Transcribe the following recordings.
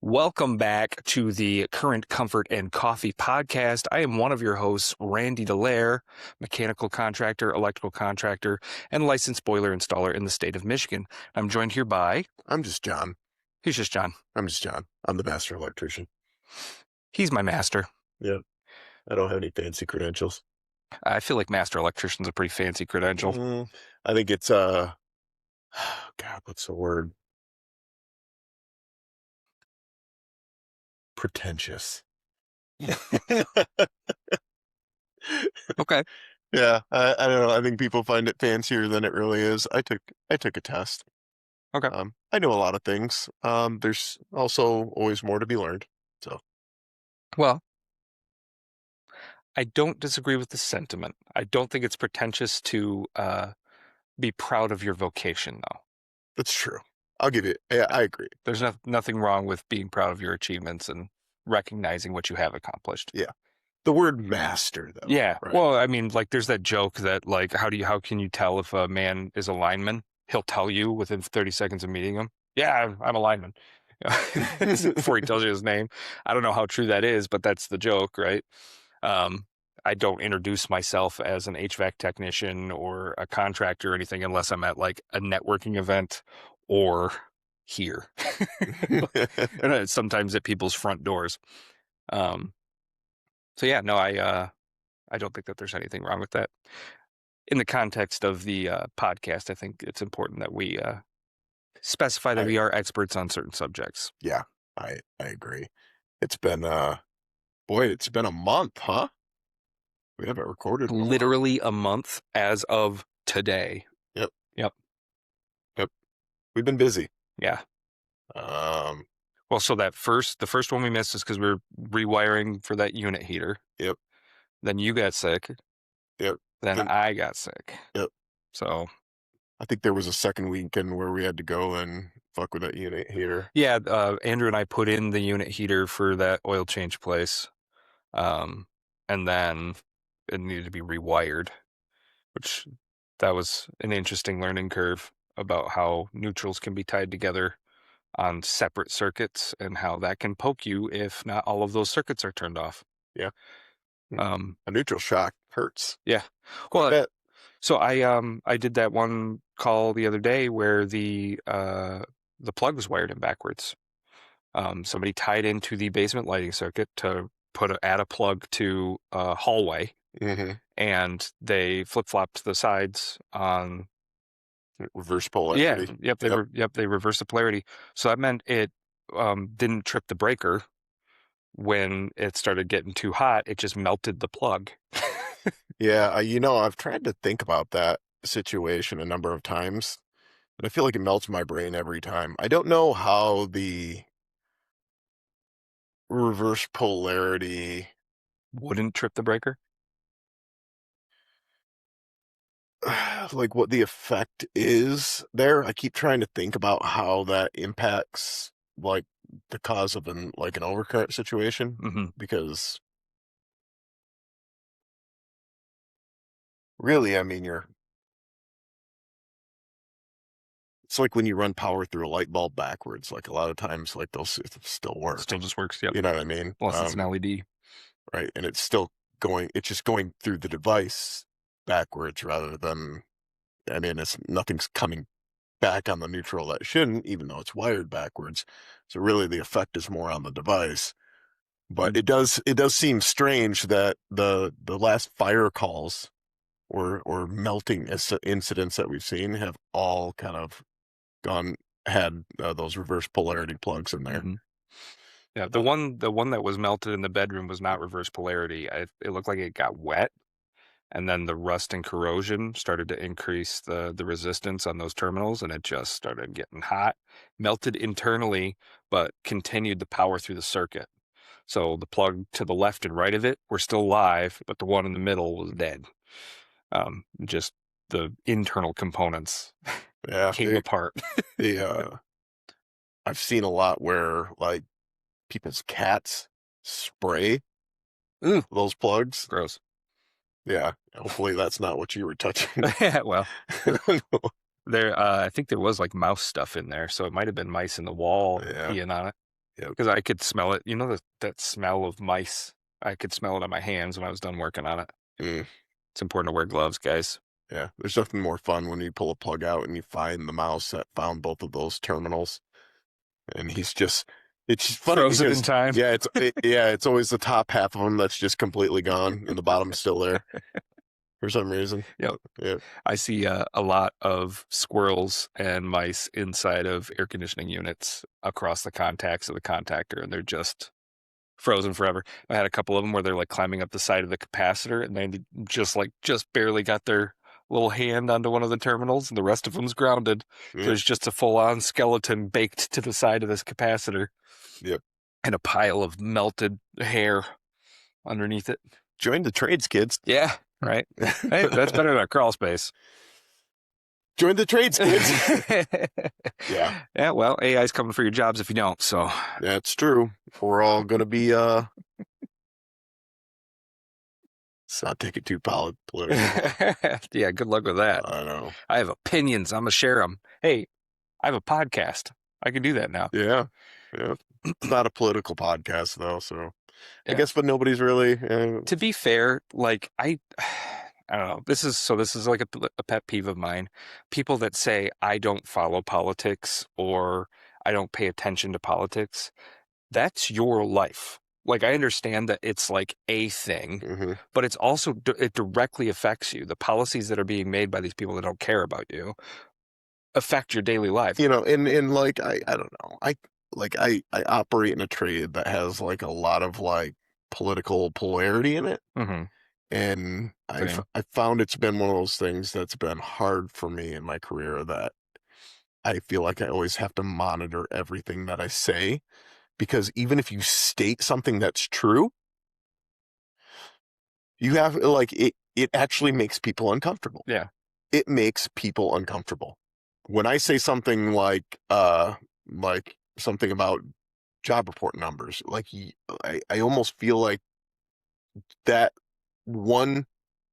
Welcome back to the Current Comfort and Coffee podcast. I am one of your hosts, Randy Dallaire, mechanical contractor, electrical contractor, and licensed boiler installer in the state of Michigan. I'm joined here by... I'm just John. He's just John. I'm just John. I'm the master electrician. He's my master. Yep. I don't have any fancy credentials. I feel like master electrician's a pretty fancy credential. I think it's, God, what's the word? Pretentious. Okay. Yeah, I don't know. I think people find it fancier than it really is. I took a test. Okay. I know a lot of things. There's also always more to be learned. So, Well, I don't disagree with the sentiment. I don't think it's pretentious to be proud of your vocation, though. that's true. I'll give you. Yeah, I agree. There's nothing wrong with being proud of your achievements and recognizing what you have accomplished. Yeah. The word master, though. Yeah. Right? Well, I mean, like, there's that joke that, like, how can you tell if a man is a lineman? He'll tell you within 30 seconds of meeting him. Yeah, I'm a lineman. Before he tells you his name. I don't know how true that is, but that's the joke, right? I don't introduce myself as an HVAC technician or a contractor or anything unless I'm at, like, a networking event or here. And sometimes at people's front doors. So yeah, no, I don't think that there's anything wrong with that. In the context of the podcast, I think it's important that we specify that we are experts on certain subjects. Yeah, I agree. It's been it's been a month, huh? We haven't recorded in a while. Literally a month as of today. Yep. Yep. We've been busy. Yeah. Well, so the first one we missed is because we were rewiring for that unit heater. Yep. Then you got sick. Yep. Then I got sick. Yep. So I think there was a second weekend where we had to go and fuck with that unit heater. Yeah, Andrew and I put in the unit heater for that oil change place. And then it needed to be rewired, which that was an interesting learning curve about how neutrals can be tied together on separate circuits and how that can poke you if not all of those circuits are turned off. Yeah. A neutral shock hurts. Yeah. Well, so I did that one call the other day where the plug was wired in backwards. Somebody tied into the basement lighting circuit to add a plug to a hallway, and they flip-flopped the sides on reverse polarity. Yeah, they reversed the polarity. So that meant it didn't trip the breaker. When it started getting too hot, it just melted the plug. Yeah, I've tried to think about that situation a number of times, but I feel like it melts my brain every time. I don't know how the reverse polarity wouldn't trip the breaker. Like what the effect is there. I keep trying to think about how that impacts like the cause of an overcurrent situation, because really, I mean, it's like when you run power through a light bulb backwards, like a lot of times, like those still work. It still just works. Yep. You know what I mean? Plus it's an LED. Right. And it's just going through the device backwards rather than, I mean, nothing's coming back on the neutral that shouldn't, even though it's wired backwards. So really the effect is more on the device. But it does seem strange that the last fire calls or melting incidents that we've seen have all kind of had those reverse polarity plugs in there. Yeah, the one that was melted in the bedroom was not reverse polarity. It looked like it got wet, and then the rust and corrosion started to increase the resistance on those terminals, and it just started getting hot, melted internally, but continued the power through the circuit. So the plug to the left and right of it were still live, but the one in the middle was dead. Just the internal components came apart. I've seen a lot where like people's cats spray those plugs. Gross. Yeah, hopefully that's not what you were touching. Well, I think there was like mouse stuff in there, so it might have been mice in the wall peeing on it. Yep. because I could smell it. You know that smell of mice? I could smell it on my hands when I was done working on it. Mm, It's important to wear gloves, guys. yeah. There's nothing more fun when you pull a plug out and you find the mouse that found both of those terminals, and it's just funny Frozen in because time. yeah, it's always the top half of them that's just completely gone and the bottom's still there for some reason. Yep. Yeah. I see a lot of squirrels and mice inside of air conditioning units across the contacts of the contactor, and they're just frozen forever. I had a couple of them where they're like climbing up the side of the capacitor, and they just barely got their little hand onto one of the terminals, and the rest of them's grounded. So Yeah. there's just a full-on skeleton baked to the side of this capacitor, Yep. and a pile of melted hair underneath it. Join the trades, kids. Yeah, right. Hey, that's better than a crawl space. Join the trades, kids. Yeah, Yeah, well, AI's coming for your jobs if you don't, so. that's true. We're all gonna be let's not take it too political. Yeah, good luck with that. I know. I have opinions. I'm going to share them. Hey, I have a podcast. I can do that now. Yeah. Yeah. It's not a political podcast though, so I Yeah. guess but nobody's really To be fair, like I don't know. This is like a pet peeve of mine. People that say I don't follow politics or I don't pay attention to politics. That's your life. Like I understand that it's like a thing, mhm. but it's also it directly affects you. The policies that are being made by these people that don't care about you affect your daily life. You know, and like I don't know. I operate in a trade that has like a lot of like political polarity in it. Mm-hmm. And Same. I found it's been one of those things that's been hard for me in my career that I feel like I always have to monitor everything that I say because even if you state something that's true, you have like it actually makes people uncomfortable. Yeah. It makes people uncomfortable. When I say something like something about job report numbers, like I almost feel like that one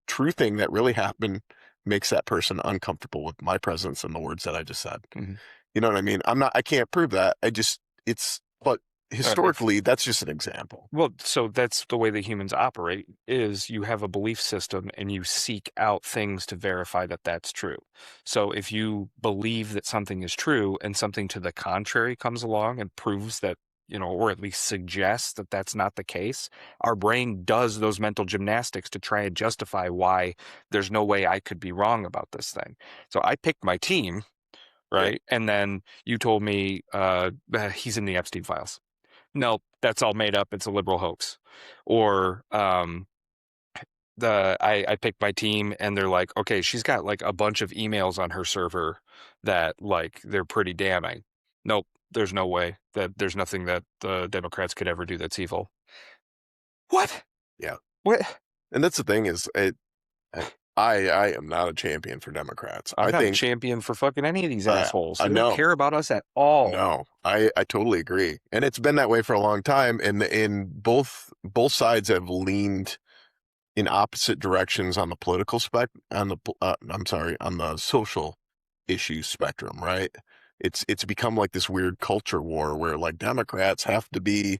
true thing that really happened makes that person uncomfortable with my presence and the words that I just said. Mm-hmm. You know what I mean? I can't prove that. But If historically, that's just an example. Well, so that's the way that humans operate is you have a belief system and you seek out things to verify that that's true. So if you believe that something is true and something to the contrary comes along and proves that, or at least suggests that that's not the case, our brain does those mental gymnastics to try and justify why there's no way I could be wrong about this thing. So I picked my team, Yeah. right? And then you told me he's in the Epstein files. No, that's all made up. It's a liberal hoax. Or I picked my team and they're like, okay, she's got like a bunch of emails on her server that like they're pretty damning. Nope, there's no way that there's nothing that the Democrats could ever do that's evil. What? Yeah. What? And that's the thing is I am not a champion for Democrats. I'm I not a think champion for fucking any of these assholes. I They don't know. care about us at all. No, I totally agree. And it's been that way for a long time. And both sides have leaned in opposite directions on the political on the social issue spectrum, right? It's become like this weird culture war where like Democrats have to be,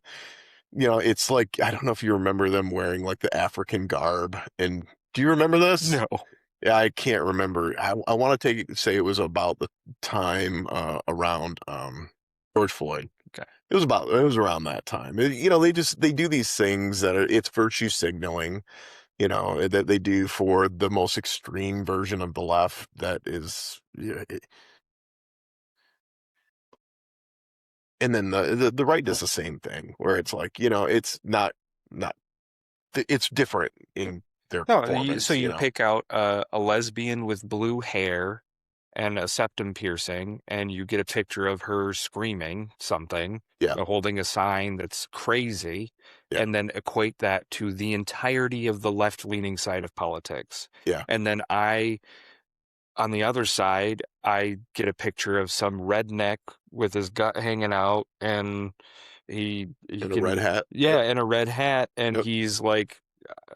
it's like I don't know if you remember them wearing like the African garb. And do you remember this? No. Yeah, I can't remember. I want to say it was about the time around George Floyd. Okay. It was around that time. They do these things it's virtue signaling, that they do for the most extreme version of the left that is, and then the right does the same thing where it's like, it's not it's different in their No, performance, so you pick out a lesbian with blue hair and a septum piercing, and you get a picture of her screaming something, Yeah. holding a sign that's crazy, Yeah. and then equate that to the entirety of the left-leaning side of politics. Yeah. And then on the other side, I get a picture of some redneck with his gut hanging out, and he In a red hat. yeah, in a red hat, and Yep. he's like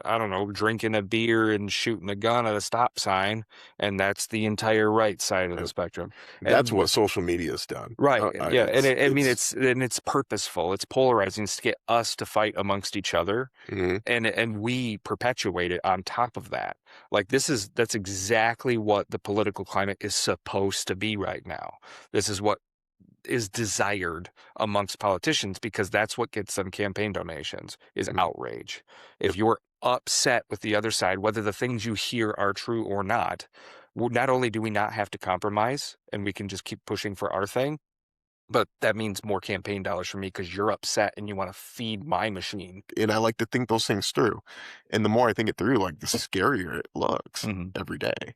I don't know, drinking a beer and shooting a gun at a stop sign, and that's the entire right side of the Uh, spectrum. That's And what social media has done. right, yeah, and I mean It's it's purposeful, it's polarizing, it's to get us to fight amongst each other, mhm. and we perpetuate it on top of that. Like that's exactly what the political climate is supposed to be right now. This is what is desired amongst politicians because that's what gets them campaign donations is outrage. If Yep. you're upset with the other side, whether the things you hear are true or not, not only do we not have to compromise and we can just keep pushing for our thing, but that means more campaign dollars for me because you're upset and you want to feed my machine. And I like to think those things through. And the more I think it through, like the scarier it looks Mhm. every day.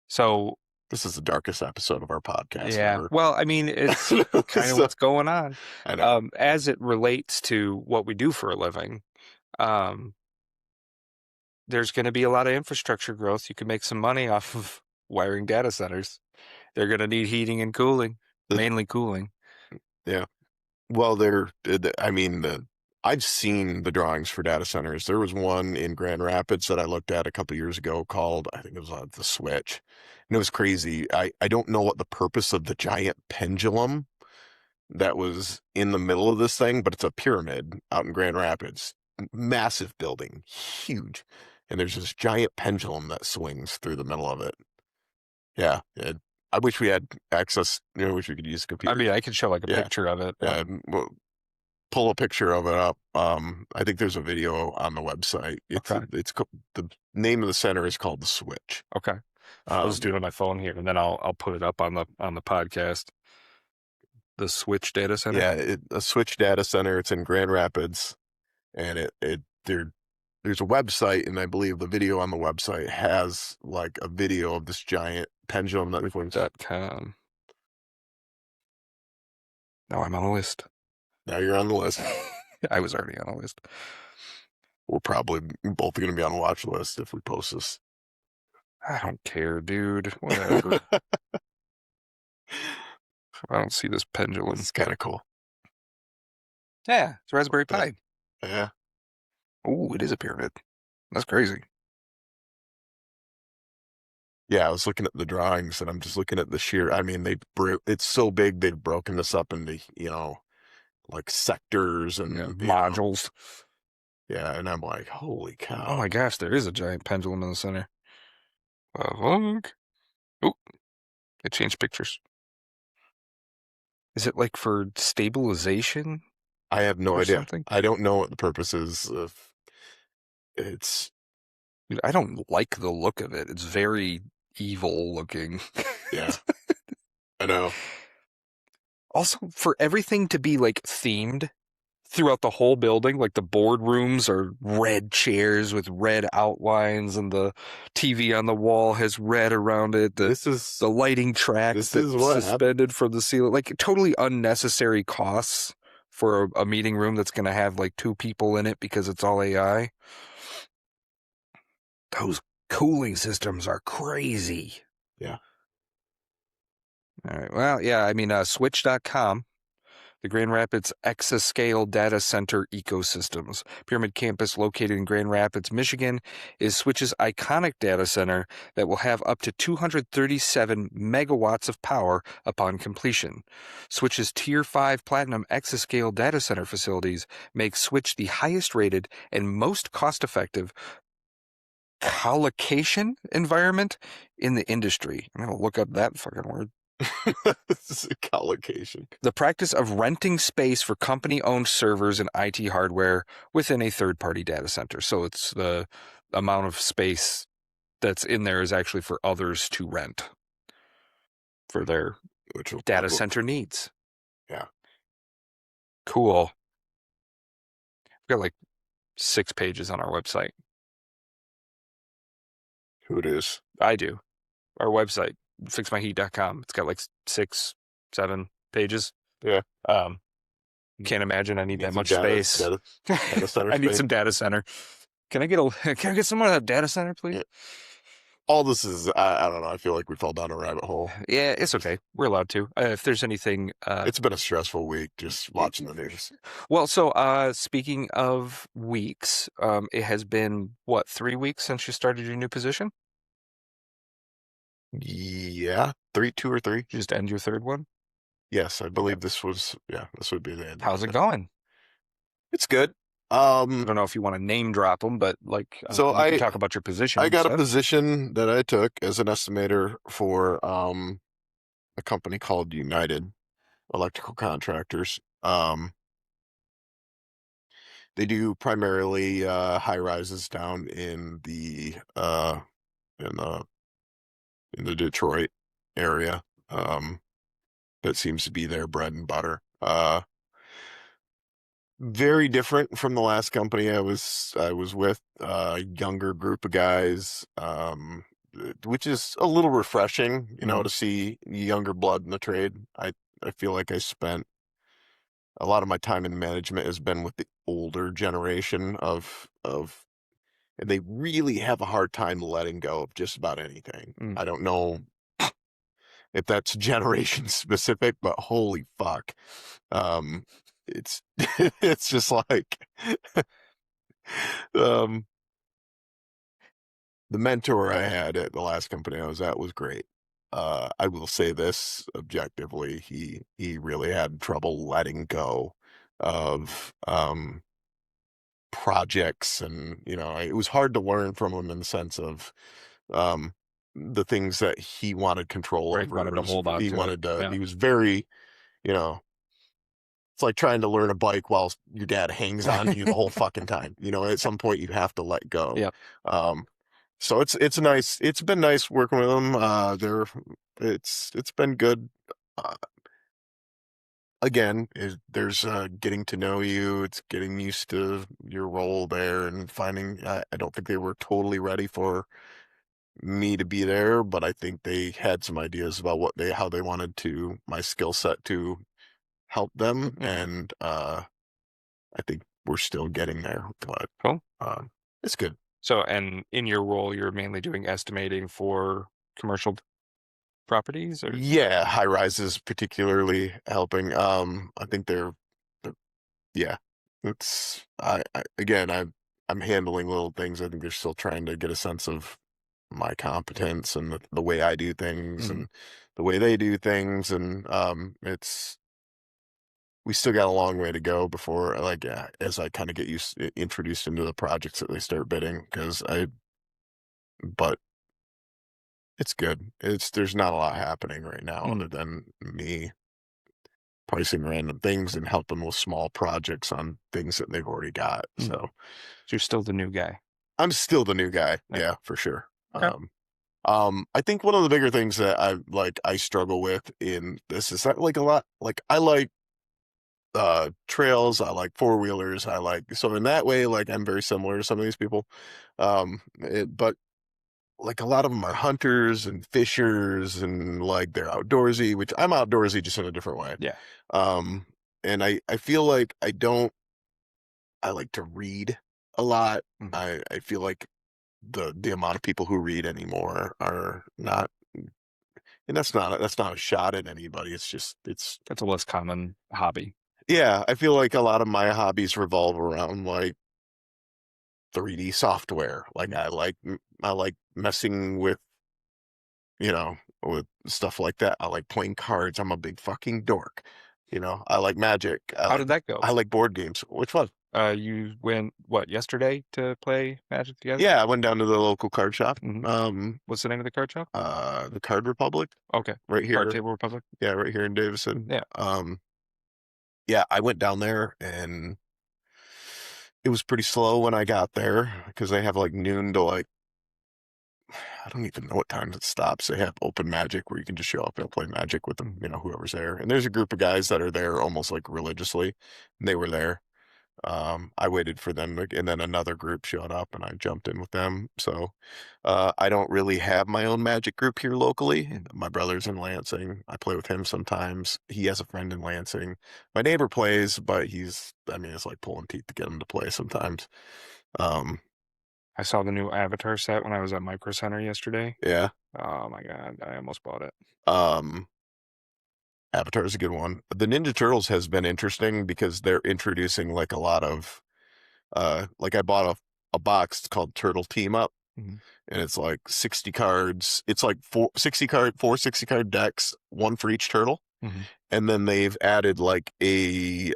So, This is the darkest episode of our podcast yeah, ever. well, I mean, it's kind of So, what's going on. I know. As it relates to what we do for a living, um, there's going to be a lot of infrastructure growth. You can make some money off of wiring data centers. They're going to need heating and cooling, The- mainly cooling. yeah. Well, I mean, I've seen the drawings for data centers. There was one in Grand Rapids that I looked at a couple years ago called, I think it was the Switch. And it was crazy. I don't know what the purpose of the giant pendulum that was in the middle of this thing, but it's a pyramid out in Grand Rapids. Massive building, huge. And there's this giant pendulum that swings through the middle of it. Yeah. I wish we had access, I wish we could use a I computer. mean, I could show like a Yeah. picture of it. Yeah. Well, pull a picture of it up. I think there's a video on the website. Okay. The name of the center is called The Switch. Okay. I'll just do it on my phone here, and then I'll put it up on the podcast. The Switch data center. Yeah, a Switch data center. It's in Grand Rapids, and there's a website, and I believe the video on the website has like a video of this giant pendulum that swings. .com. Now I'm on a list. Now you're on the list. I was already on a list. We're probably both going to be on a watch list if we post this. I don't care, dude. Whatever. I don't see this pendulum. It's kind of cool. Yeah, it's Raspberry Pi. Yeah. Oh, it is a pyramid. That's crazy. Yeah, I was looking at the drawings and I'm just looking at the sheer, I mean, it's so big, they've broken this up into, like sectors and Modules. Yeah, and I'm like, holy cow. Oh my gosh, there is a giant pendulum in the center. Look. Oh, it changed pictures. Is it like for stabilization? I have no or idea. something? I don't know what the purpose is of it's. Dude, I don't like the look of it. It's very evil looking. Yeah, I know. Also, for everything to be like themed throughout the whole building, like the boardrooms are red chairs with red outlines, and the TV on the wall has red around it. The lighting tracks this that's is what suspended from the ceiling, like totally unnecessary costs for a meeting room that's going to have like 2 people in it because it's all AI. Those cooling systems are crazy. Yeah. All right. Well, yeah, I mean, switch.com, the Grand Rapids Exascale Data Center Ecosystems. Pyramid Campus, located in Grand Rapids, Michigan, is Switch's iconic data center that will have up to 237 megawatts of power upon completion. Switch's Tier 5 Platinum Exascale data center facilities make Switch the highest rated and most cost-effective colocation environment in the industry. I'm going to look up that fucking word. This is a collocation. The practice of renting space for company-owned servers and IT hardware within a third-party data center. So it's the amount of space that's in there is actually for others to rent for their data center needs. Yeah. Cool. We've got like 6 pages on our website. Who it is? I do. Our website, fixmyheat.com. It's got like 6, 7 pages. Yeah. Can't imagine I need that much data space. center I need space. some data center. Can I get some more of that data center, please? Yeah. all this is, I don't know. I feel like we fell down a rabbit hole. Yeah, it's okay. We're allowed to. If there's anything, It's been a stressful week just watching the news. well, so speaking of weeks, it has been what, 3 weeks since you started your new position? Yeah, three, 2 or 3. You just end your third one? Yes, I Okay. believe this was. Yeah, this would be the end of How's it it. going? It's good. I don't know if you want to name drop them, but like So you can I talk about your position I and got a stuff. position that I took as an estimator for a company called United Electrical Contractors. They do primarily high rises down in the in the Detroit area. That seems to be their bread and butter. Very different from the last company I was with. Younger group of guys, which is a little refreshing, Mm, to see younger blood in the trade. I feel like I spent a lot of my time in management has been with the older generation and they really have a hard time letting go of just about anything. mm. I don't know if that's generation specific, but holy fuck. It's it's just like um the mentor I had at the last company I was at was great. I will say this objectively, he really had trouble letting go of projects, and it was hard to learn from him in the sense of um the things that he wanted control Right, over. wanted to hold on He to it. wanted to Yeah. he was very, you know it's like trying to learn a bike while your dad hangs on to you the whole fucking time. At some point you have to let go. Yeah. Um, so it's nice. It's been nice working with them. It's been good. Uh, Again, there's getting to know you. It's getting used to your role there and finding. I don't think they were totally ready for me to be there, but I think they had some ideas about how they wanted to my skill set to help them, Mhm. and I think we're still getting there, but Cool. um, it's good. So, and in your role, you're mainly doing estimating for commercial properties, or Yeah, high rises particularly helping. I think they're yeah. I'm handling little things. I think they're still trying to get a sense of my competence and the way I do things Mhm. and the way they do things, and it's we still got a long way to go before, like, as I kind of get introduced into the projects that they start bidding, but it's good. There's not a lot happening right now Mm, other than me pricing random things and helping with small projects on things that they've already got. mm. So So you're still the new guy. I'm still the new guy. Yeah. Yeah, for sure. Okay. I think one of the bigger things that I struggle with in this is that, like, a lot, like, I like trails, I like four-wheelers, so in that way, like, I'm very similar to some of these people. But like a lot of them are hunters and fishers and like they're outdoorsy, which I'm outdoorsy just in a different way. Yeah. Um, and I feel like I like to read a lot. Mhm. I feel like the amount of people who read anymore are not, and that's not a shot at anybody. It's That's a less common hobby. yeah, I feel like a lot of my hobbies revolve around like 3D software. Like Mm. I like messing with stuff like that. I like playing cards. I'm a big fucking dork. I like magic. How did that go? I like board games. Which one? You went what, yesterday to play Magic together? Yeah, I went down to the local card shop. Hmm. What's the name of the card shop? The Card Republic, Okay. right Card here. Table Republic. Yeah, right here in Davison. Yeah. Yeah, I went down there and it was pretty slow when I got there because they have like noon to like I don't even know what time it stops. They have open magic where you can just show up and play magic with them, whoever's there. And there's a group of guys that are there almost like religiously. And they were there. I waited for them, and then another group showed up, and I jumped in with them. So I don't really have my own magic group here locally. Mm. My brother's in Lansing. I play with him sometimes. He has a friend in Lansing. My neighbor plays, but I mean, it's like pulling teeth to get him to play sometimes. Um, I saw the new Avatar set when I was at Micro Center yesterday. Yeah. Oh my God, I almost bought it. Um, Avatar is a good one. The Ninja Turtles has been interesting because they're introducing like a lot of like I bought a box called Turtle Team Up, Mhm. and it's like 60 cards. It's like four 60 card decks, one for each turtle. Mhm. And then they've added like a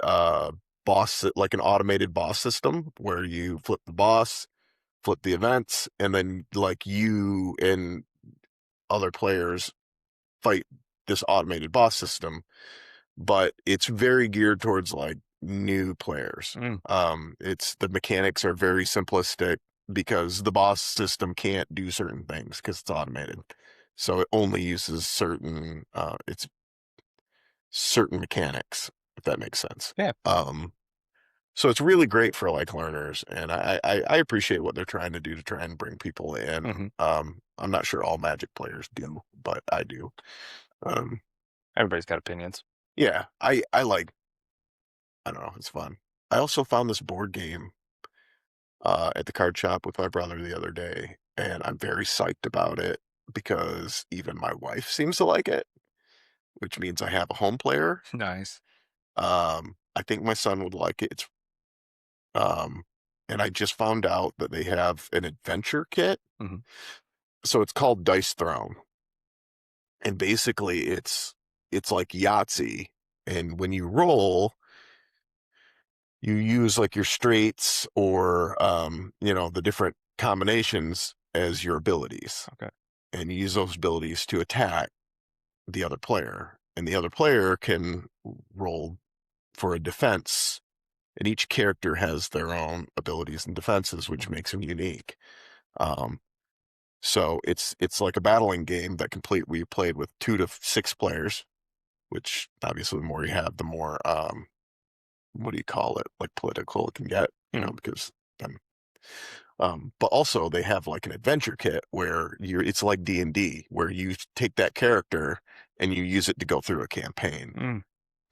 boss, like an automated boss system where you flip the boss, flip the events, and then like you and other players fight this automated boss system. But it's very geared towards like new players. Mm. It's the mechanics are very simplistic because the boss system can't do certain things because it's automated. So it only uses it's certain mechanics, if that makes sense. Yeah. So it's really great for like learners, and I appreciate what they're trying to do to try and bring people in. Hmm. I'm not sure all Magic players do, but I do. Um, Everybody's got opinions. yeah, I like, I don't know, it's fun. I also found this board game at the card shop with my brother the other day, and I'm very psyched about it because even my wife seems to like it, which means I have a home player. Nice. I think my son would like it. Um, and I just found out that they have an adventure kit. Hmm. So it's called Dice Throne, and basically it's like Yahtzee. And when you roll, you use like your straights or the different combinations as your abilities, Okay. and you use those abilities to attack the other player, and the other player can roll for a defense. And each character has their own abilities and defenses, which Mhm. makes them unique. Um, so it's like a battling game that we played with 2 to 6 players, which obviously the more you have, the more what do you call it? Like political it can get, Mhm. because then but also they have like an adventure kit where it's like D&D where you take that character and you use it to go through a campaign, Mm.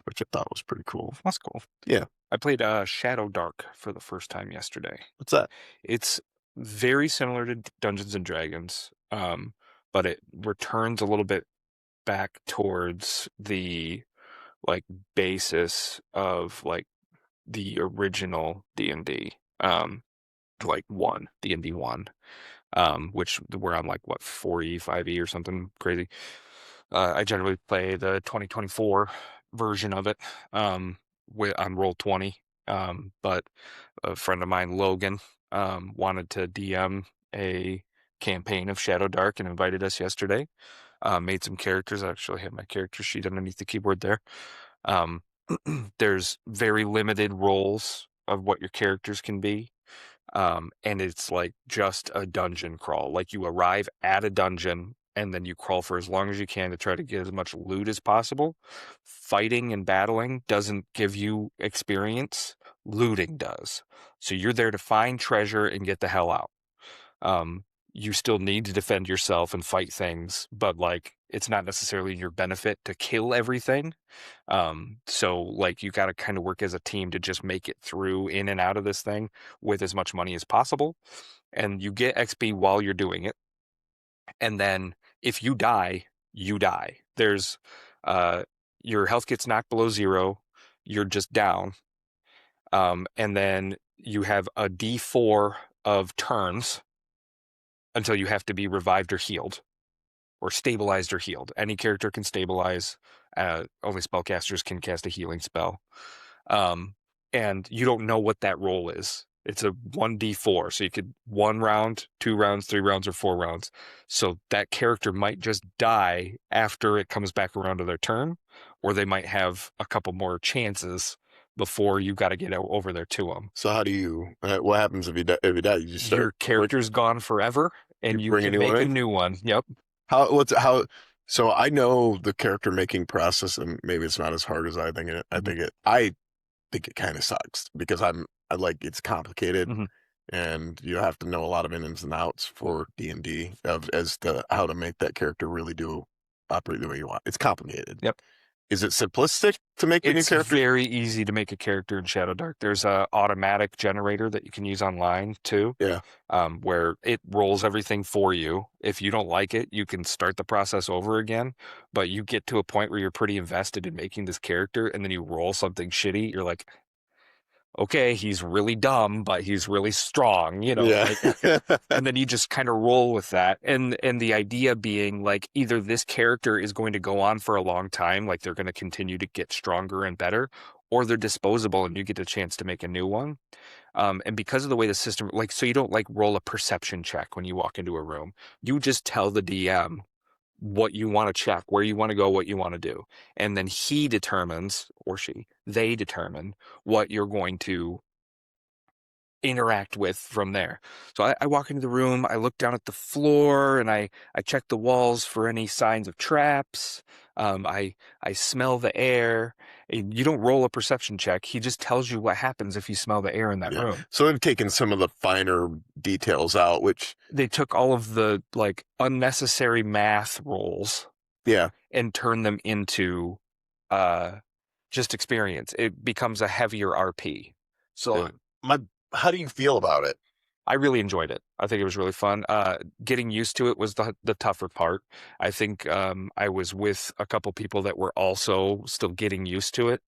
which I thought was pretty cool. That's cool. Yeah. I played Shadow Dark for the first time yesterday. What's that? It's very similar to Dungeons and Dragons, but it returns a little bit back towards the like basis of like the original D&D, like one D&D one, which we're on like what 4E, 5E or something crazy. I generally play the 2024 version of it, on roll 20. But a friend of mine, Logan, wanted to DM a campaign of Shadow Dark and invited us yesterday. Made some characters. I actually have my character sheet underneath the keyboard there. Um, there's very limited roles of what your characters can be. And it's like just a dungeon crawl. Like you arrive at a dungeon and then you crawl for as long as you can to try to get as much loot as possible. Fighting and battling doesn't give you experience, looting does. So you're there to find treasure and get the hell out. Um, you still need to defend yourself and fight things, but like it's not necessarily your benefit to kill everything. So like you got to kind of work as a team to just make it through in and out of this thing with as much money as possible. And you get XP while you're doing it. And then if you die, you die. There's uh your health gets knocked below zero, you're just down. And then you have a D4 of turns until you have to be revived or healed or stabilized or healed. Any character can stabilize. Only spellcasters can cast a healing spell. Um, and you don't know what that roll is. It's a 1d4, so you could 1 round, 2 rounds, 3 rounds, or 4 rounds. So that character might just die after it comes back around to their turn, or they might have a couple more chances before you got to get over there to them. So how do you? What happens if you die? You just start. Your character's gone forever, You and you bring a can new one make a in. new one. Yep. How? What's how? So I know the character making process, and maybe it's not as hard as I think it. Mhm. I think it kind of sucks because I like it's complicated, Mhm. and you have to know a lot of ins and outs for D&D of as to how to make that character really do operate the way you want. It's complicated. Yep. Is it simplistic to make the new It's character? very easy to make a character in Shadow Dark. There's a automatic generator that you can use online too, Yeah. where it rolls everything for you. If you don't like it, you can start the process over again. But you get to a point where you're pretty invested in making this character, and then you roll something shitty. You're like, okay, he's really dumb, but he's really strong, Yeah. like, and then you just kind of roll with that. And the idea being like either this character is going to go on for a long time, like they're going to continue to get stronger and better, or they're disposable and you get a chance to make a new one. And because of the way the system, like, so you don't like roll a perception check when you walk into a room. You just tell the DM what you want to check, where you want to go, what you want to do. And then he determines, or she, they determine what you're going to interact with from there. So I walk into the room, I look down at the floor, and I check the walls for any signs of traps. I smell the air. You don't roll a perception check. He just tells you what happens if you smell the air in that Yeah. room. So they've taken some of the finer details out, which, They took all of the like unnecessary math rolls yeah. and turned them into uh just experience. It becomes a heavier RP. So Uh, my, how do you feel about it? I really enjoyed it. I think it was really fun. Getting used to it was the tougher part. I think I was with a couple people that were also still getting used to it.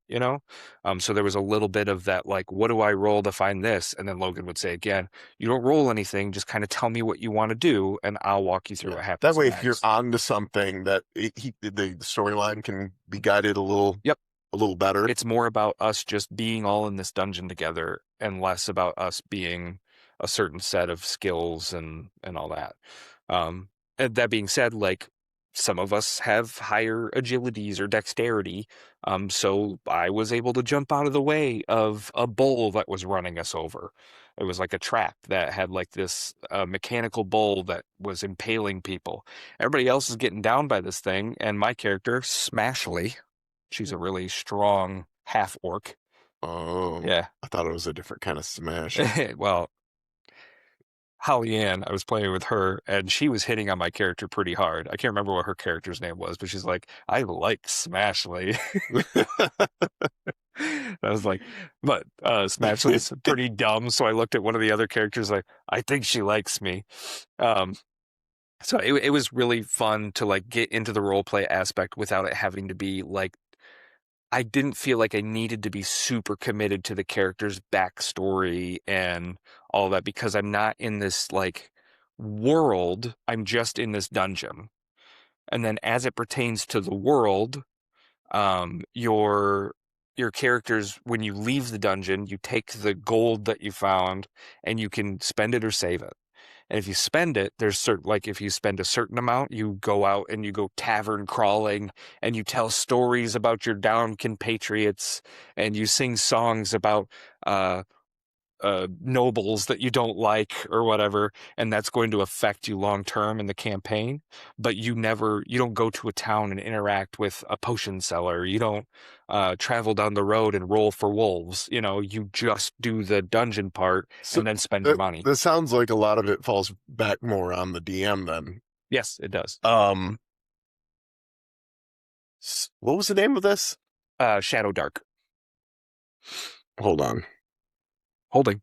So there was a little bit of that, like, what do I roll to find this? And then Logan would say again, you don't roll anything, just kind of tell me what you want to do, and I'll walk you through Yeah. what That happens way, if you're next. on to something, that the storyline can be guided Yep. a little better. It's more about us just being all in this dungeon together and less about us being a certain set of skills and all that. Um, and that being said, like some of us have higher agilities or dexterity. So I was able to jump out of the way of a bull that was running us over. It was like a trap that had like this mechanical bull that was impaling people. Everybody else is getting down by this thing, and my character, Smashly, she's a really strong half orc. Oh, Yeah. I thought it was a different kind of smash. Well, Holly Ann, I was playing with her, and she was hitting on my character pretty hard. I can't remember what her character's name was, but she's like, I like Smashly. I was like, but Smashly's pretty dumb. So I looked at one of the other characters like, I think she likes me. Um, so it was really fun to like get into the role play aspect without it having to be like I didn't feel like I needed to be super committed to the character's backstory and all that because I'm not in this like world. I'm just in this dungeon. And then as it pertains to the world, your characters, when you leave the dungeon, you take the gold that you found and you can spend it or save it. And if you spend it, there's certain, like if you spend a certain amount, you go out and you go tavern crawling and you tell stories about your down compatriots and you sing songs about uh, nobles that you don't like or whatever. And that's going to affect you long term in the campaign. But you don't go to a town and interact with a potion seller. You don't travel down the road and roll for wolves. You just do the dungeon part So and then spend your money. that sounds like a lot of it falls back more on the DM then. Yes, it does. Um, what was the name of this? Shadow Dark. Hold on. Holding.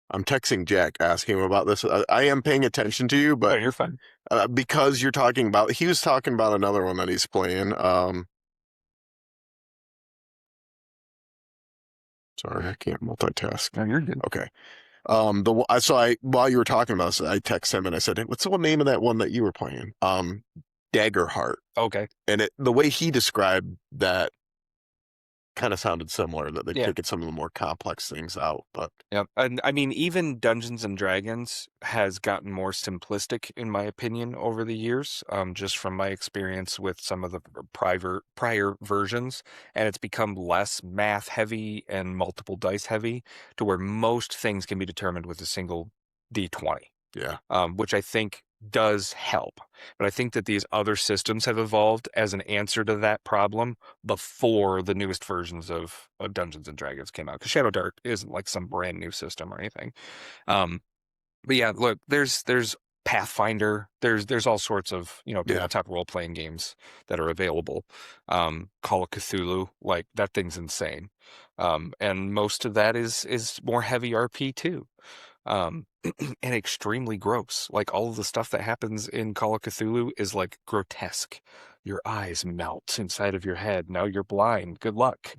I'm texting Jack asking him about this. I am paying attention to you, Oh, but you're fine. because you're talking about, he was talking about another one that he's playing. Sorry, I can't multitask. No, you're good. Okay. While you were talking about this, I text him and I said, hey, what's the name of that one that you were playing? Daggerheart. Okay. And the way he described that kind of sounded similar, that they've Yeah. taken some of the more complex things out, but Yeah. And I mean, even Dungeons and Dragons has gotten more simplistic, in my opinion, over the years, just from my experience with some of the prior versions. And it's become less math heavy and multiple dice heavy to where most things can be determined with a single D20. yeah. Which I think does help. But I think that these other systems have evolved as an answer to that problem before the newest versions of Dungeons and Dragons came out. Because Shadow Dark isn't like some brand new system or anything. Um, but yeah, look, there's Pathfinder. There's all sorts of, Yeah. tabletop role playing games that are available. Call of Cthulhu, like that thing's insane. And most of that is more heavy RP too. Um, and extremely gross. Like all of the stuff that happens in Call of Cthulhu is like grotesque. Your eyes melt inside of your head. Now you're blind. Good luck.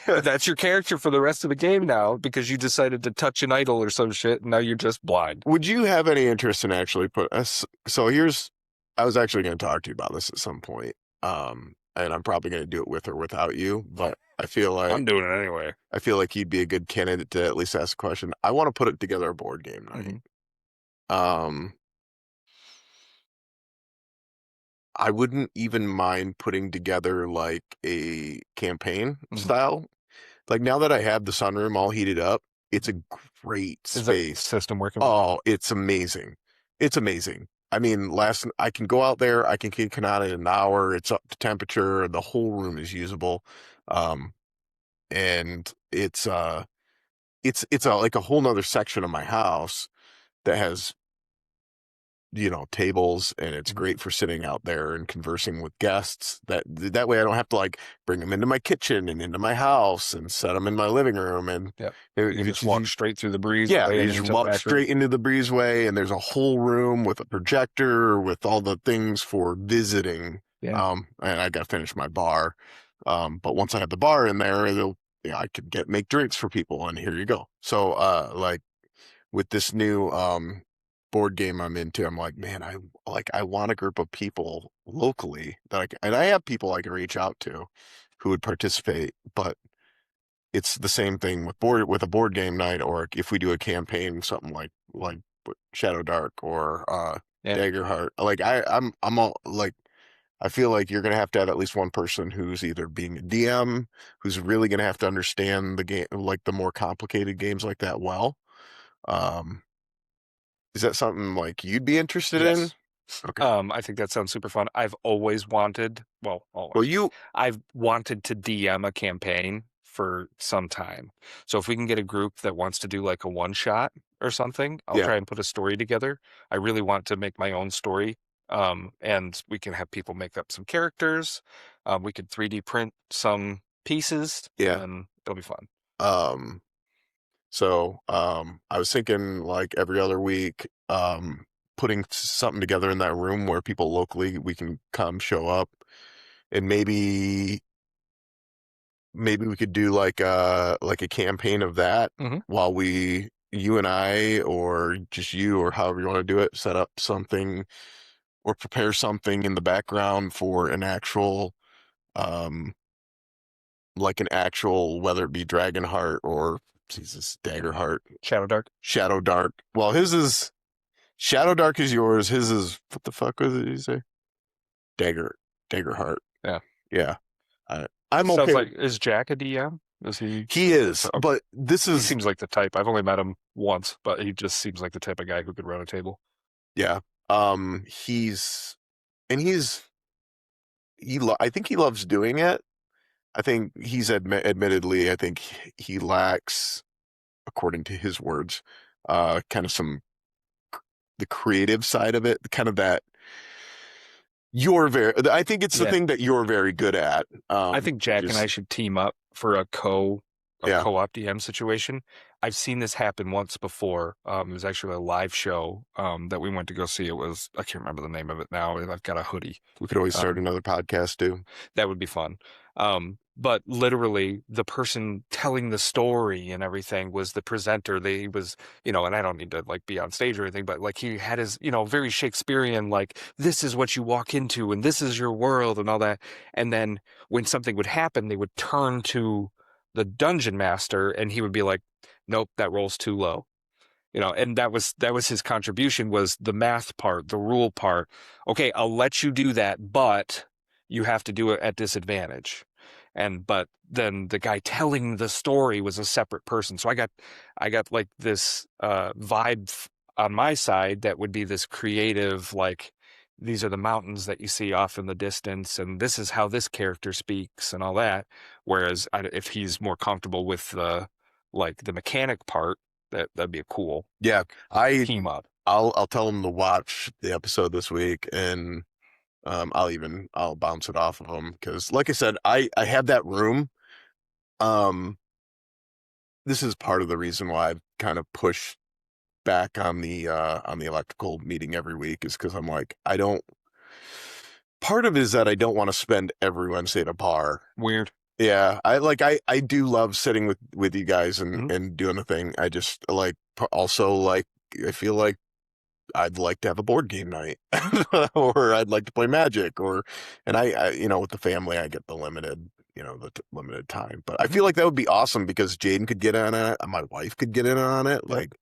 That's your character for the rest of the game now because you decided to touch an idol or some shit, and now you're just blind. Would you have any interest in actually put us? So here's, I was actually going to talk to you about this at some point. And I'm probably going to do it with or without you, but I'm doing it anyway. I feel like you'd be a good candidate to at least ask a question. I want to put it together a board game night. Um, I wouldn't even mind putting together like a campaign style. Like now that I have the sunroom all heated up, it's a great Is the space. system working? Oh, it's amazing. It's amazing. I mean, I can go out there, I can kick it out in an hour, it's up to temperature, the whole room is usable. And it's like a whole nother section of my house that has, tables, and it's great for sitting out there and conversing with guests. That way I don't have to like bring them into my kitchen and into my house and set them in my living room. And Yeah, you can just walk straight through the breezeway. Yeah, you just walk straight into the breezeway, and there's a whole room with a projector with all the things for visiting. Yeah. And I got to finish my bar. But once I have the bar in there, I could make drinks for people, and here you go. So, like with this new board game I'm into, I'm like, man, I want a group of people locally and I have people I can reach out to who would participate, but it's the same thing with a board game night, or if we do a campaign, something like Shadow Dark or Daggerheart. Like I'm all like, I feel like you're gonna have to have at least one person who's either being a DM, who's really gonna have to understand the game, like the more complicated games like that well. Um, is that something like you'd be interested in? Yes. Okay. I think that sounds super fun. I've always wanted, well, Well, always, I've wanted to DM a campaign for some time. So if we can get a group that wants to do like a one shot or something, I'll yeah, try and put a story together. I really want to make my own story. And we can have people make up some characters. We could 3D print some pieces, yeah. and it'll be fun. So I was thinking like every other week, putting something together in that room where people locally we can come show up, and maybe we could do like a campaign of that while you and I, or just you, or however you want to do it, set up something or prepare something in the background for an actual like an actual, whether it be Dragonheart or Jesus Daggerheart. Shadow Dark. Well, his is Shadow Dark is yours. His is, what the fuck was it you say? Daggerheart. Yeah. Yeah. I'm Sounds okay. like, is Jack a DM? Is he? He is, Okay. but He seems like the type. I've only met him once, but he just seems like the type of guy who could run a table. Yeah. I think he loves doing it. I think admittedly, I think he lacks, according to his words, kind of the creative side of it, kind of that I think it's the thing that you're very good at. I think Jack and I should team up for a co-op DM situation. I've seen this happen once before. It was actually a live show that we went to go see. I can't remember the name of it now, and I've got a hoodie. We could always start another podcast too. That would be fun. But literally the person telling the story and everything was the presenter. He was, and I don't need to like be on stage or anything, but like he had his, very Shakespearean, like, this is what you walk into and this is your world and all that. And then when something would happen, they would turn to the dungeon master and he would be like, nope, that roll's too low. And that was his contribution, was the math part, the rule part. Okay, I'll let you do that, but you have to do it at disadvantage. But then the guy telling the story was a separate person. So I got like this vibe on my side that would be this creative, like, these are the mountains that you see off in the distance, and this is how this character speaks and all that. Whereas if he's more comfortable with the mechanic part, That'd be a cool Yeah, like I team up. I'll tell them to watch the episode this week, and I'll bounce it off of them because, like I said, I have that room. Um, this is part of the reason why I've kind of pushed back on the electrical meeting every week is because I'm like, I don't. Part of it is that I don't want to spend every Wednesday at a bar. Weird. Yeah, I do love sitting with you guys Mhm. and doing the thing. I just like also like I feel like I'd like to have a board game night, or I'd like to play Magic, and with the family, I get the limited, limited time. But I Mhm. feel like that would be awesome because Jaden could get in on it, my wife could get in on it. Yep. Like,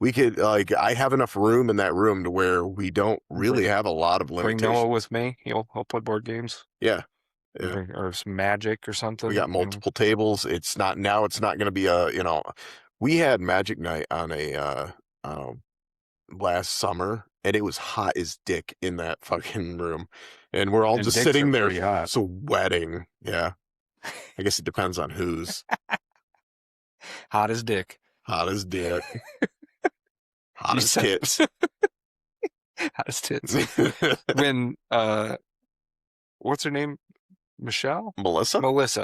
we could, like, I have enough room in that room to where we don't really Bring, have a lot of bring Noah limitations. with me. He'll play board games. Yeah, yeah. Bring or some Magic or We something. got multiple tables. It's not going to be we had Magic night on uh, last summer, and it was hot as dick in that fucking room, and we're all And just dicks are sitting there pretty hot. sweating. Yeah, I guess it depends on who's Hot as dick. hot as dick, hot You as said tits. hot as tits. When what's her name? Michelle? Melissa?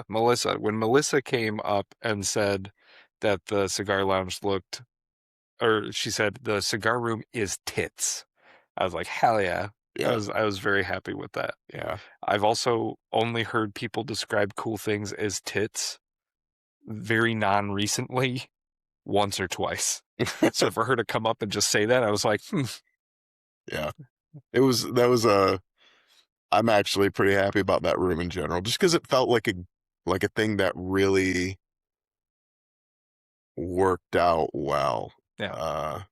Melissa. When Melissa came up and said that the cigar lounge looked, or she said the cigar room is tits. I was like, hell yeah. Yeah, I was very happy with that. yeah. I've also only heard people describe cool things as tits very non-recently, once or twice. So for her to come up and just say that, I was like, Yeah, that was a. I'm actually pretty happy about that room in general, just because it felt like a thing that really worked out well. yeah.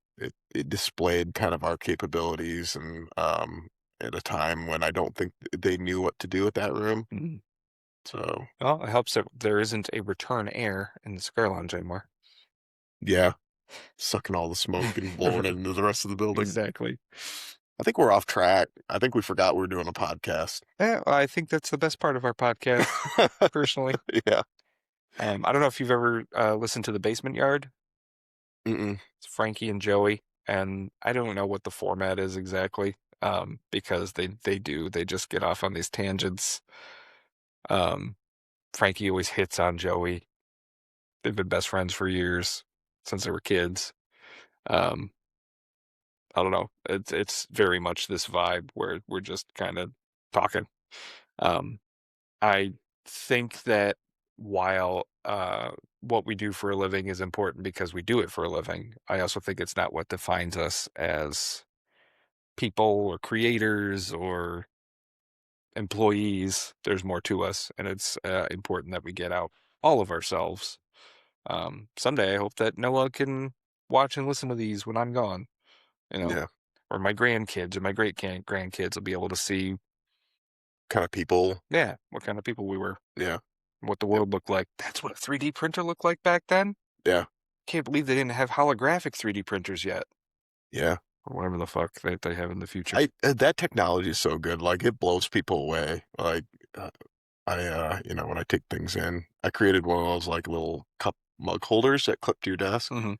It displayed kind of our capabilities, and at a time when I don't think they knew what to do with that room. Mm. So Well, it helps that there isn't a return air in the cigar lounge anymore. yeah, sucking all the smoke and blowing it into the rest of the building. Exactly. I think we're off track. I think we forgot we were doing a podcast. Yeah, well, I think that's the best part of our podcast, personally. Yeah. I don't know if you've ever listened to The Basement Yard. Mm-mm. It's Frankie and Joey, and I don't know what the format is exactly, because they just get off on these tangents. Um, Frankie always hits on Joey. They've been best friends for years since they were kids. Um, I don't know. It's very much this vibe where we're just kind of talking. Um, I think that while what we do for a living is important because we do it for a living, I also think it's not what defines us as people or creators or employees. There's more to us, and it's important that we get out all of ourselves. Someday, I hope that Noah can watch and listen to these when I'm gone, you know, Yeah. or my grandkids or my great grandkids will be able to see, Kind of people. yeah, what kind of people we were. Yeah. What the Yep. world looked like. That's what a 3D printer looked like back then? Yeah. Can't believe they didn't have holographic 3D printers yet. Yeah. Or whatever the fuck they have in the future. That technology is so good. Like, it blows people away. Like, when I take things in, I created one of those like little cup mug holders that clip to your desk. Hmm.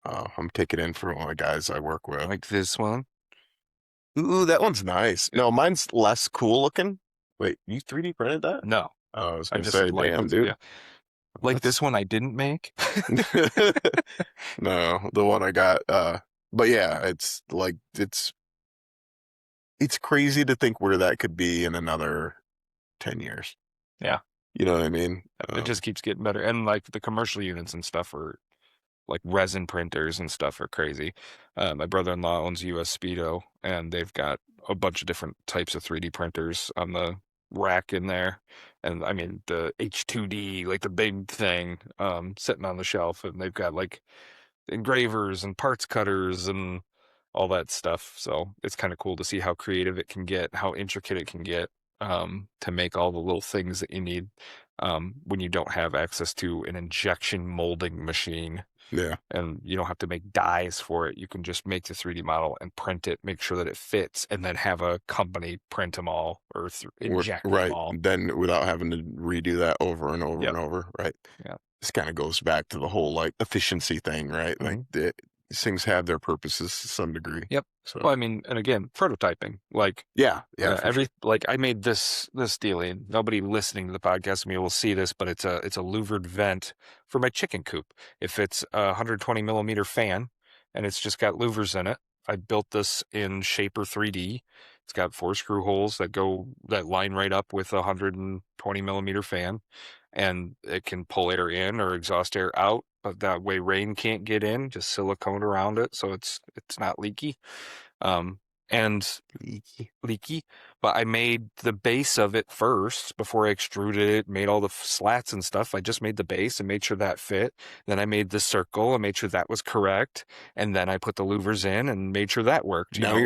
I'm taking in for one of the guys I work with. Like this one? Ooh, that one's nice. No, mine's less cool looking. Wait, you 3D printed that? No. Oh, I was I gonna just say, said like damn, this. dude. Yeah. Like That's this one I didn't make. no, the one I got. But yeah, it's crazy to think where that could be in another 10 years. Yeah. You know what I mean? It just keeps getting better. And like the commercial units and stuff are like resin printers and stuff are crazy. My brother-in-law owns US Speedo, and they've got a bunch of different types of 3D printers on the rack in there. And I mean the H2D, like the big thing, sitting on the shelf, and they've got like engravers and parts cutters and all that stuff. So it's kind of cool to see how creative it can get, how intricate it can get, to make all the little things that you need, when you don't have access to an injection molding machine yeah. and you don't have to make dies for it. You can just make the 3D model and print it, make sure that it fits, and then have a company print them all or inject them Right. all. Then without having to redo that over and over Yep. and over. Right. Yeah. this kind of goes back to the whole like efficiency thing, right? Like Mhm. these things have their purposes to some degree. Yep. So Well, I mean, and again, prototyping. Like yeah, for sure. like I made this dealing. Nobody listening to the podcast me will see this, but it's a louvered vent for my chicken coop. If it's a 120 millimeter fan and it's just got louvers in it, I built this in Shaper 3D. It's got 4 screw holes that line right up with a 120 millimeter fan, and it can pull air in or exhaust air out. But that way rain can't get in. Just silicone around it, so it's not leaky. Um, and leaky, but I made the base of it first before I extruded it, made all the slats and stuff. I just made the base and made sure that fit. Then I made the circle and made sure that was correct. And then I put the louvers in and made sure that worked, Now like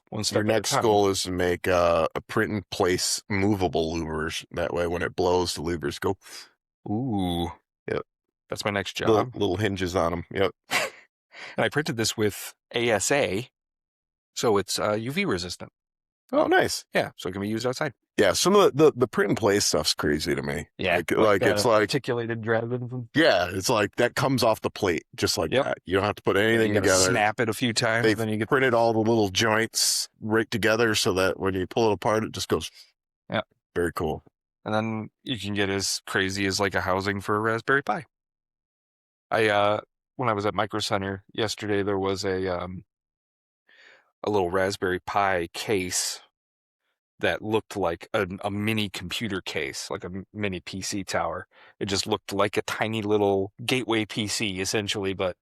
one your step at a next time. goal is to make a print and place movable louvers. That way, when it blows, the louvers go. Ooh, Yep, that's my next little job. little hinges on them. Yep. And I printed this with ASA, so it's UV resistant. Oh, nice. Yeah, so it can be used outside. Yeah, some of the print and place stuff's crazy to me. Yeah, Like it's the like articulated dragons. yeah, it's like that comes off the plate just like Yep. that. You don't have to put Yeah, you anything got to together. snap it a few times, They've then you get. printed all the little joints right together so that when you pull it apart, it just goes. Yeah. Very cool. And then you can get as crazy as like a housing for a Raspberry Pi. When I was at Micro Center yesterday, there was a little Raspberry Pi case that looked like a mini computer case, like a mini PC tower. It just looked like a tiny little gateway PC essentially, but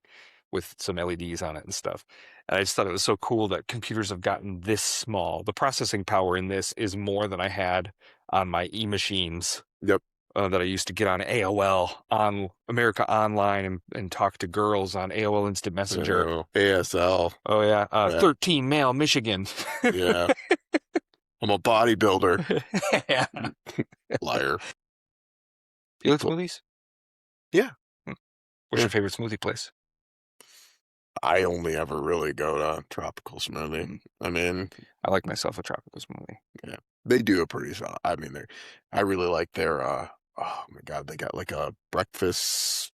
with some LEDs on it and stuff. And I just thought it was so cool that computers have gotten this small. The processing power in this is more than I had on my e-machines Yep. that I used to get on AOL, on America Online, and talk to girls on AOL Instant Messenger. ASL. Oh yeah, Yeah. 13 Male, Michigan. Yeah. I'm a bodybuilder. Yeah. Liar. You like smoothies? Yeah. Hmm. What's Yeah. your favorite smoothie place? I only ever really go to tropical smoothie. I mean, I like myself a tropical smoothie. yeah, they do a pretty solid. I mean, I really like their, oh my God, they got like a breakfast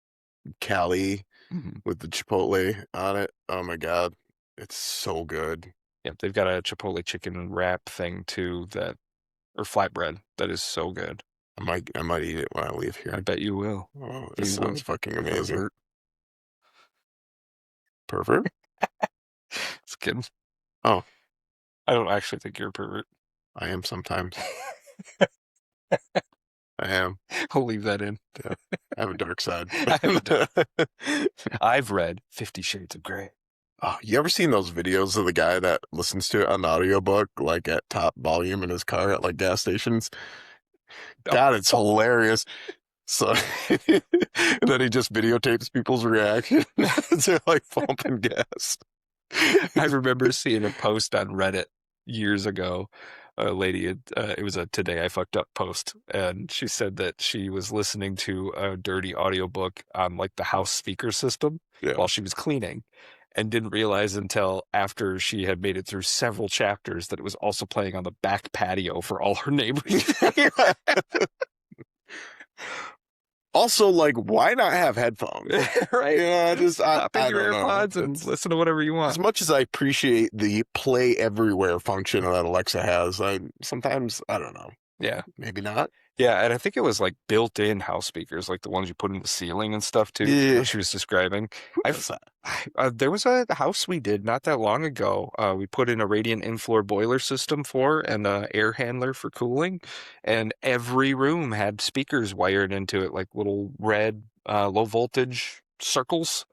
Cali Mm-hmm. with the Chipotle on it. Oh my God. It's so good. Yep, they've got a Chipotle chicken wrap thing too or flatbread that is so good. I might eat it when I leave I here. bet you will. Oh, You this sounds would. fucking amazing. Pervert. Pervert? Just kidding. Oh, I don't actually think you're a pervert. I am sometimes. I am. I'll leave that in. Yeah. I have a dark side. I've read 50 Shades of Grey. Oh, you ever seen those videos of the guy that listens to it on audiobook, like at top volume in his car at like gas stations? God, it's hilarious. So, and then he just videotapes people's reaction to like pumping gas. I remember seeing a post on Reddit years ago. A lady, it was a "Today I Fucked Up" post, and she said that she was listening to a dirty audiobook on like the house speaker system Yeah. while she was cleaning, and didn't realize until after she had made it through several chapters that it was also playing on the back patio for all her neighbors. Also, like, why not have headphones? Right? Yeah, Pop in I your don't know. AirPods and listen to whatever you As want. much as I appreciate the play everywhere function that Alexa has, I don't know. Yeah. Maybe not. Yeah, and I think it was like built-in house speakers, like the ones you put in the ceiling and stuff too. Yeah. What she was describing. Who does that? There was a house we did not that long ago. We put in a radiant in-floor boiler system for and a air handler for cooling, and every room had speakers wired into it, like little red low voltage circles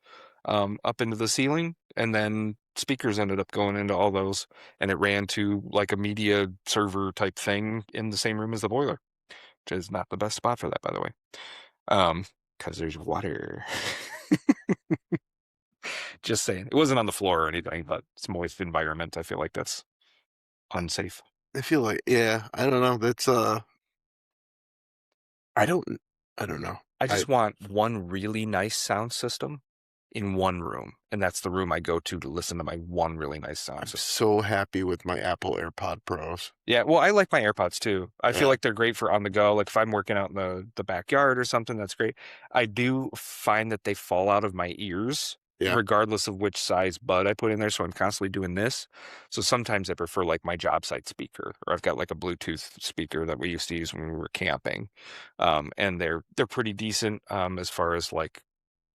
up into the ceiling, and then speakers ended up going into all those, and it ran to like a media server type thing in the same room as the boiler, which is not the best spot for that, by the way, because there's water. Just saying. It wasn't on the floor or anything, but it's a moist environment. I feel like that's unsafe. I feel like, yeah, I don't know. That's I don't know. I just want one really nice sound system in one room, and that's the room I go to listen to my one really nice sound I'm system. so happy with my Apple AirPod Pros. Yeah, well, I like my AirPods too. I feel Yeah. like they're great for on the go. Like if I'm working out in the backyard or something, that's great. I do find that they fall out of my ears Yeah. regardless of which size bud I put in there. So I'm constantly doing this. So sometimes I prefer like my job site speaker, or I've got like a Bluetooth speaker that we used to use when we were camping. And they're pretty decent as far as like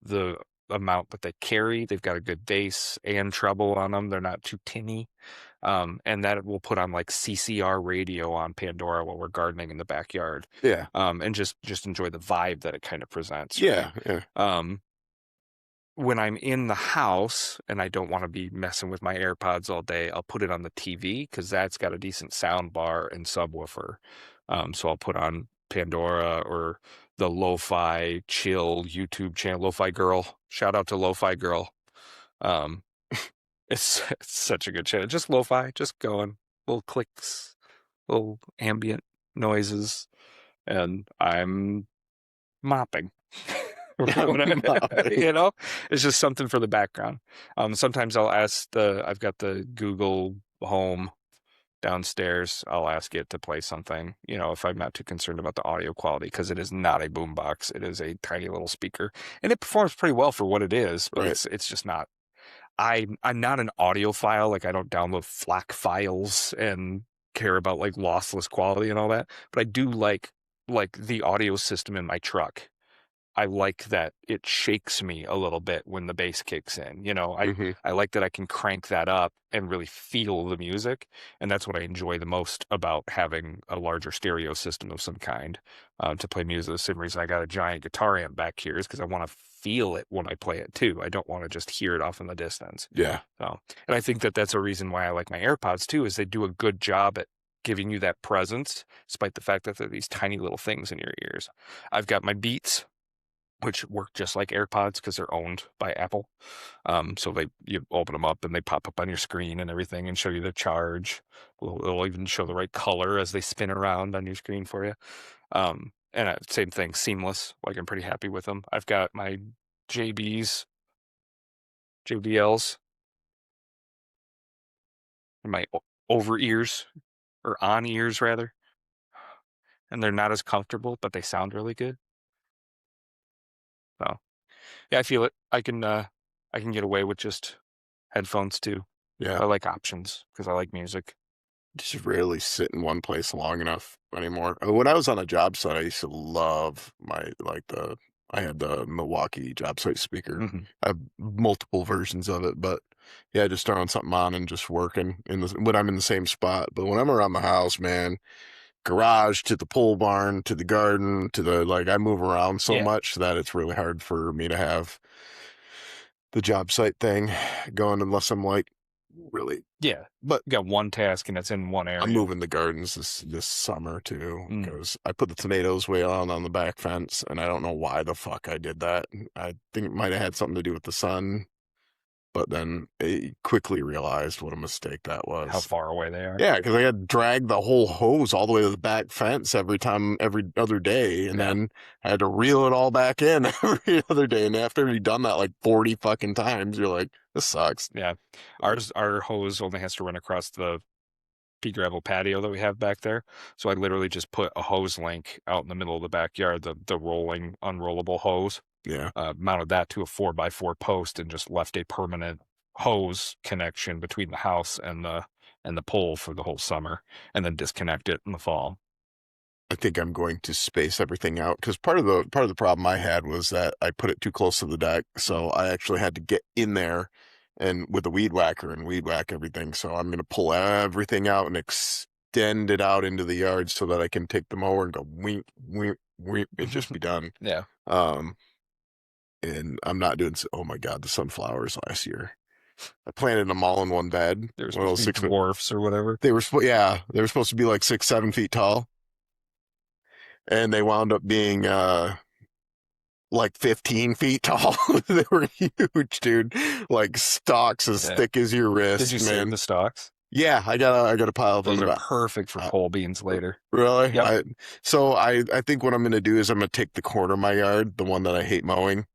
the amount that they carry. They've got a good bass and treble on them. They're not too tinny. And that will put on like CCR radio on Pandora while we're gardening in the backyard. Yeah. And just enjoy the vibe that it kind of presents, right? Yeah. Yeah. Um, when I'm in the house and I don't want to be messing with my AirPods all day, I'll put it on the TV because that's got a decent sound bar and subwoofer. So I'll put on Pandora or the Lo-Fi Chill YouTube channel, Lo-Fi Girl. Shout out to Lo-Fi Girl. Um, it's such a good channel. Just lo-fi, just going. Little clicks, little ambient noises, and I'm mopping. My- You know, it's just something for the background. Sometimes I've got the Google Home downstairs. I'll ask it to play something, if I'm not too concerned about the audio quality, because it is not a boombox. It is a tiny little speaker, and it performs pretty well for what it is, but right. it's just not. I'm not an audiophile. Like I don't download FLAC files and care about like lossless quality and all that. But I do like the audio system in my truck. I like that it shakes me a little bit when the bass kicks in. Hmm. I like that I can crank that up and really feel the music, and that's what I enjoy the most about having a larger stereo system of some kind to play music. The same reason I got a giant guitar amp back here is because I want to feel it when I play it too. I don't want to just hear it off in the distance. Yeah. So, and I think that that's a reason why I like my AirPods too, is they do a good job at giving you that presence, despite the fact that they're these tiny little things in your ears. I've got my Beats, which work just like AirPods because they're owned by Apple. So you open them up and they pop up on your screen and everything and show you the charge. It'll even show the right color as they spin around on your screen for you. And same thing, seamless. Like I'm pretty happy with them. I've got my JBs, JBLs, and my over ears or on ears rather, and they're not as comfortable, but they sound really good. So yeah, I feel it. I can get away with just headphones too. Yeah. I like options because I like music. Just rarely sit in one place long enough anymore. When I was on a job site, I used to love I had the Milwaukee job site speaker. Hmm. I have multiple versions of it, but yeah, just throwing something on and just working when I'm in the same spot. But when I'm around the house, man, garage to the pole barn to the garden to I move around so Yeah, much that it's really hard for me to have the job site thing going unless I'm like really. yeah. But You got one task and it's in one I'm area. moving the gardens this summer too Mm. because I put the tomatoes way on the back fence, and I don't know why the fuck I did that. I think it might have had something to do with the sun, but then I quickly realized what a mistake that How was. far away they are. Yeah, because I had to drag the whole hose all the way to the back fence every other day, and Yeah, then I had to reel it all back in every other day. And after you've done that like 40 fucking times, you're like, this sucks. yeah. Our hose only has to run across the pea gravel patio that we have back there. So I literally just put a hose link out in the middle of the backyard, the rolling, unrollable hose, Yeah. mounted that to a 4x4 post and just left a permanent hose connection between the house and the pole for the whole summer, and then disconnect it in the fall. I think I'm going to space everything out because part of the problem I had was that I put it too close to the deck, so I actually had to get in there and with a weed whacker and weed whack everything. So I'm going to pull everything out and extend it out into the yard so that I can take the mower and go wink, wink, wink, and just be done. Yeah, Um, and I'm not doing. Oh my God, the sunflowers last year. I planted them all in one bed. they were One of supposed those to be 6 foot. dwarfs or whatever. Yeah, they were supposed to be like 6, 7 feet tall, and they wound up being like 15 feet tall. They were huge, dude. Like stalks as Yeah. thick as your Did you wrist, save man. the stalks? Yeah, I got a pile of Those them. are perfect for Uh, pole beans later. really? Yep. So I think what I'm gonna do is I'm gonna take the corner of my yard, the one that I hate mowing,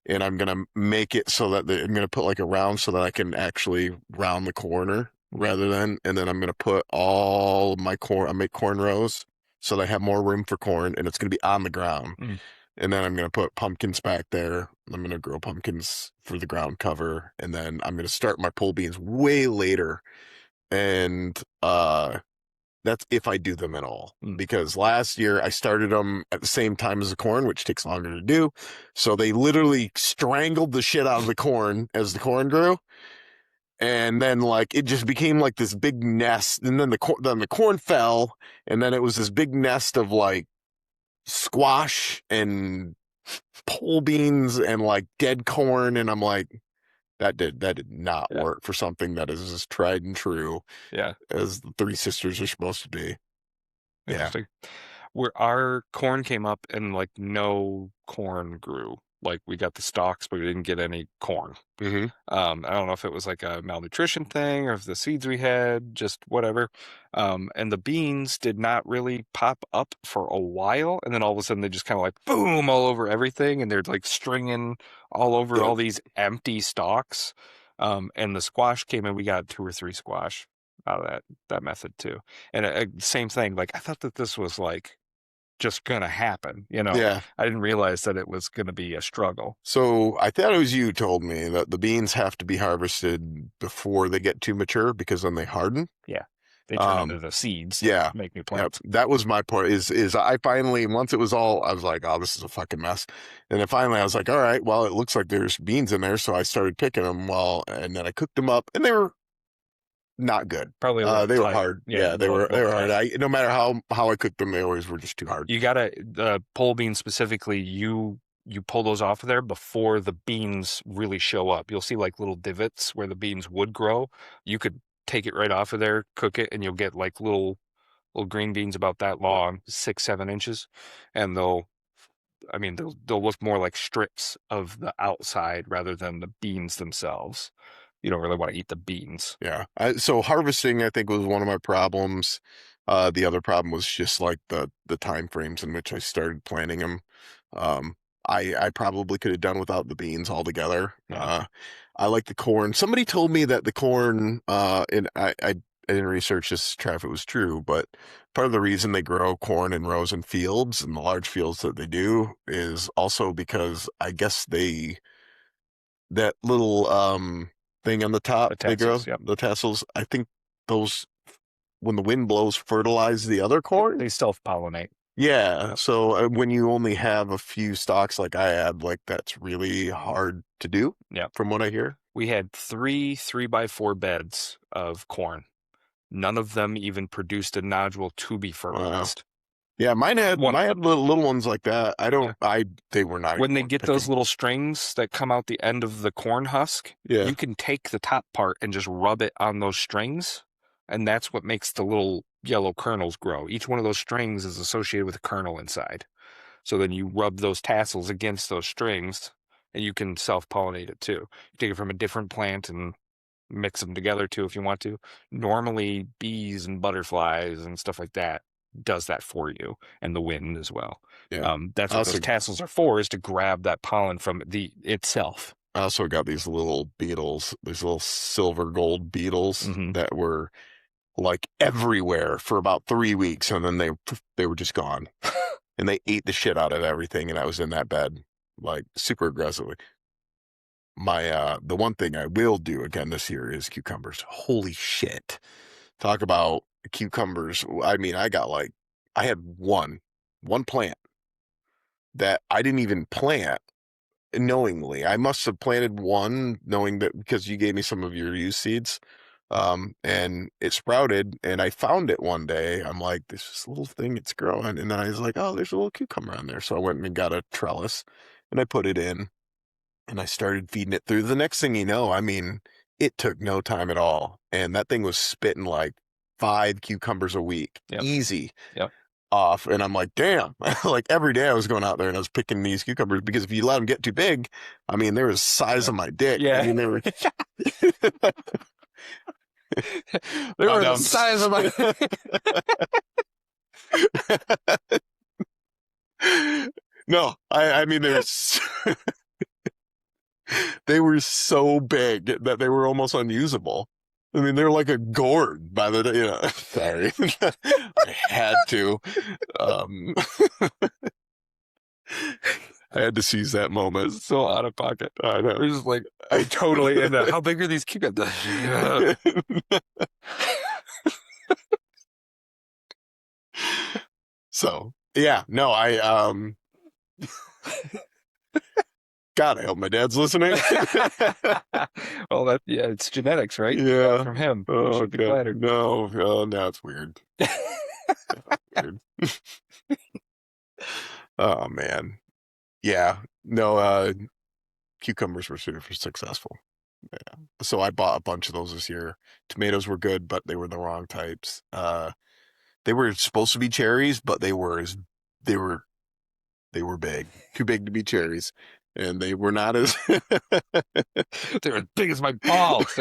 and I'm gonna make it so that I'm gonna put like a round so that I can actually round the corner rather than, and then I'm gonna put all of my corn. I make corn rows so that I have more room for corn, and it's gonna be on the ground. Mm. And then I'm gonna put pumpkins back there. I'm gonna grow pumpkins for the ground cover, and then I'm gonna start my pole beans way later. And that's if I do them at all. Mm. Because last year I started them at the same time as the corn, which takes longer to do. So they literally strangled the shit out of the corn as the corn grew. And then like it just became like this big nest. And then the corn fell, and then it was this big nest of like squash and pole beans and like dead corn. And I'm like, that did not Yeah. work for something that is as tried and true Yeah. as the Three Sisters are supposed to be. Yeah. Interesting. Where our corn came up and like no corn grew. Like we got the stalks, but we didn't get any corn. Mm-hmm. I don't know if it was like a malnutrition thing or if the seeds we had, just whatever. And the beans did not really pop up for a while. And then all of a sudden they just kind of like boom all over everything. And they're like stringing all over Yep. all these empty stalks. And the squash came in, we got 2 or 3 squash out of that method too. And same thing, like I thought that this was like just gonna happen, Yeah. I didn't realize that it was gonna be a struggle. So I thought it was you told me that the beans have to be harvested before they get too mature because then they harden. Yeah, they turn into Um, the seeds that yeah. make new Yep. plants. That was my point is I finally, once it was all, I was like, oh, this is a fucking mess. And then finally I was like, all right, well, it looks like there's beans in there. So I started picking them and then I cooked them up and they were not good. Probably a little They were tight. hard. Yeah, Yeah, a they little, were they little were hard. tight. No matter how I cooked them, they always were just too hard. You gotta the pole beans specifically. You pull those off of there before the beans really show up. You'll see like little divots where the beans would grow. You could take it right off of there, cook it, and you'll get like little green beans about that long, 6, 7 inches, and they'll look more like strips of the outside rather than the beans themselves. You don't really want to eat the beans. Yeah. So harvesting, I think, was one of my problems. The other problem was just like the time frames in which I started planting them. Um, I probably could have done without the beans altogether. Yeah. I like the corn. Somebody told me that the corn, and I didn't research this to try if it was true, but part of the reason they grow corn in rows and fields and the large fields that they do is also because I guess that little thing on the top The they grow, tassels, yep. the tassels, I think those when the wind blows fertilize the other corn. They self-pollinate. Yeah, Yep. so when you only have a few stalks like I had, like that's really hard to do Yep. from what I hear. We had 3 3x4 beds of corn. None of them even produced a nodule to be Wow. fertilized. Yeah, mine had One of them. little ones like that. Yeah. They were not When even they worth get those picking. little strings that come out the end of the corn husk, Yeah, you can take the top part and just rub it on those strings, and that's what makes the little yellow kernels grow. Each one of those strings is associated with a kernel inside. So then you rub those tassels against those strings, and you can self-pollinate it too. You take it from a different plant and mix them together too if you want to. Normally, bees and butterflies and stuff like that does that for you, and the wind as well. yeah. That's what those tassels are for, is to grab that pollen from the itself. I also got these little beetles, these little silver gold beetles Mm-hmm. that were like everywhere for about 3 weeks, and then they were just gone, and they ate the shit out of everything, and I was in that bed like super aggressively. The one thing I will do again this year is cucumbers. Holy shit! Talk about cucumbers. I mean, I had one plant that I didn't even plant knowingly. I must have planted one knowing that because you gave me some of your used seeds. And it sprouted and I found it one day. I'm like, this little thing, it's growing. And then I was like, oh, there's a little cucumber on there. So I went and got a trellis and I put it in and I started feeding it through. The next thing you know, I mean, it took no time at all. And that thing was spitting like 5 cucumbers a week. Yep. Easy. Yep. Off, and I'm like, damn. Like every day I was going out there and I was picking these cucumbers because if you let them get too big, I mean, they were the size of my dick. Yeah. I mean, they were they were the size of my No, I mean, they were so big that they were almost unusable. I mean, they're like a gourd by the, sorry. I had to. Um, I had to seize that moment. It's so out of pocket. I know. It was like, I totally into how big are these cucumbers? So, yeah, no, God, I hope my dad's listening. Well, it's genetics, right? Yeah. From him. Oh, Should be God. flattered. No, oh, now it's weird. Weird. Oh, man. Yeah. No, cucumbers were super successful. Yeah. So I bought a bunch of those this year. Tomatoes were good, but they were the wrong types. They were supposed to be cherries, but they were they were big, too big to be cherries, and they were not as. They're as big as my balls.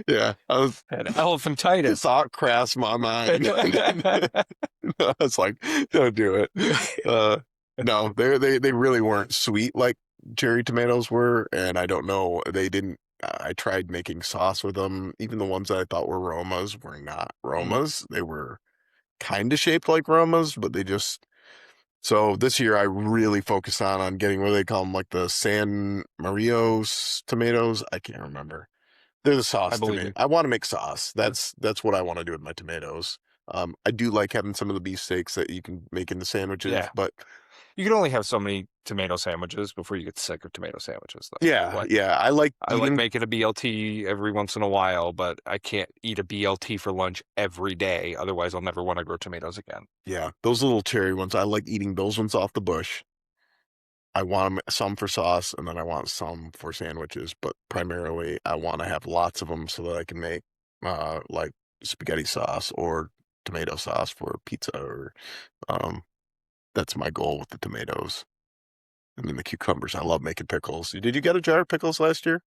Yeah, I was Had elephantitis. thought crossed my mind. I was like, don't do it. No, they really weren't sweet like cherry tomatoes were, and I don't know. They didn't. I tried making sauce with them. Even the ones that I thought were Romas were not Romas. They were kind of shaped like Romas, but they just. So this year I really focused on getting what they call them, like the San Marios tomatoes. I can't remember. They're the I sauce believe tomato. you. I want to make sauce. That's what I want to do with my tomatoes. I do like having some of the beefsteaks that you can make into sandwiches, Yeah. but You can only have so many tomato sandwiches before you get sick of tomato sandwiches, though. yeah, yeah, I like I like eating. making a BLT every once in a while, but I can't eat a BLT for lunch every day. Otherwise, I'll never want to grow tomatoes again. Yeah, those little cherry ones. I like eating those ones off the bush. I want some for sauce, and then I want some for sandwiches. But primarily, I want to have lots of them so that I can make like spaghetti sauce or tomato sauce for pizza. Or that's my goal with the tomatoes. And then the cucumbers. I love making pickles. Did you get a jar of pickles last year?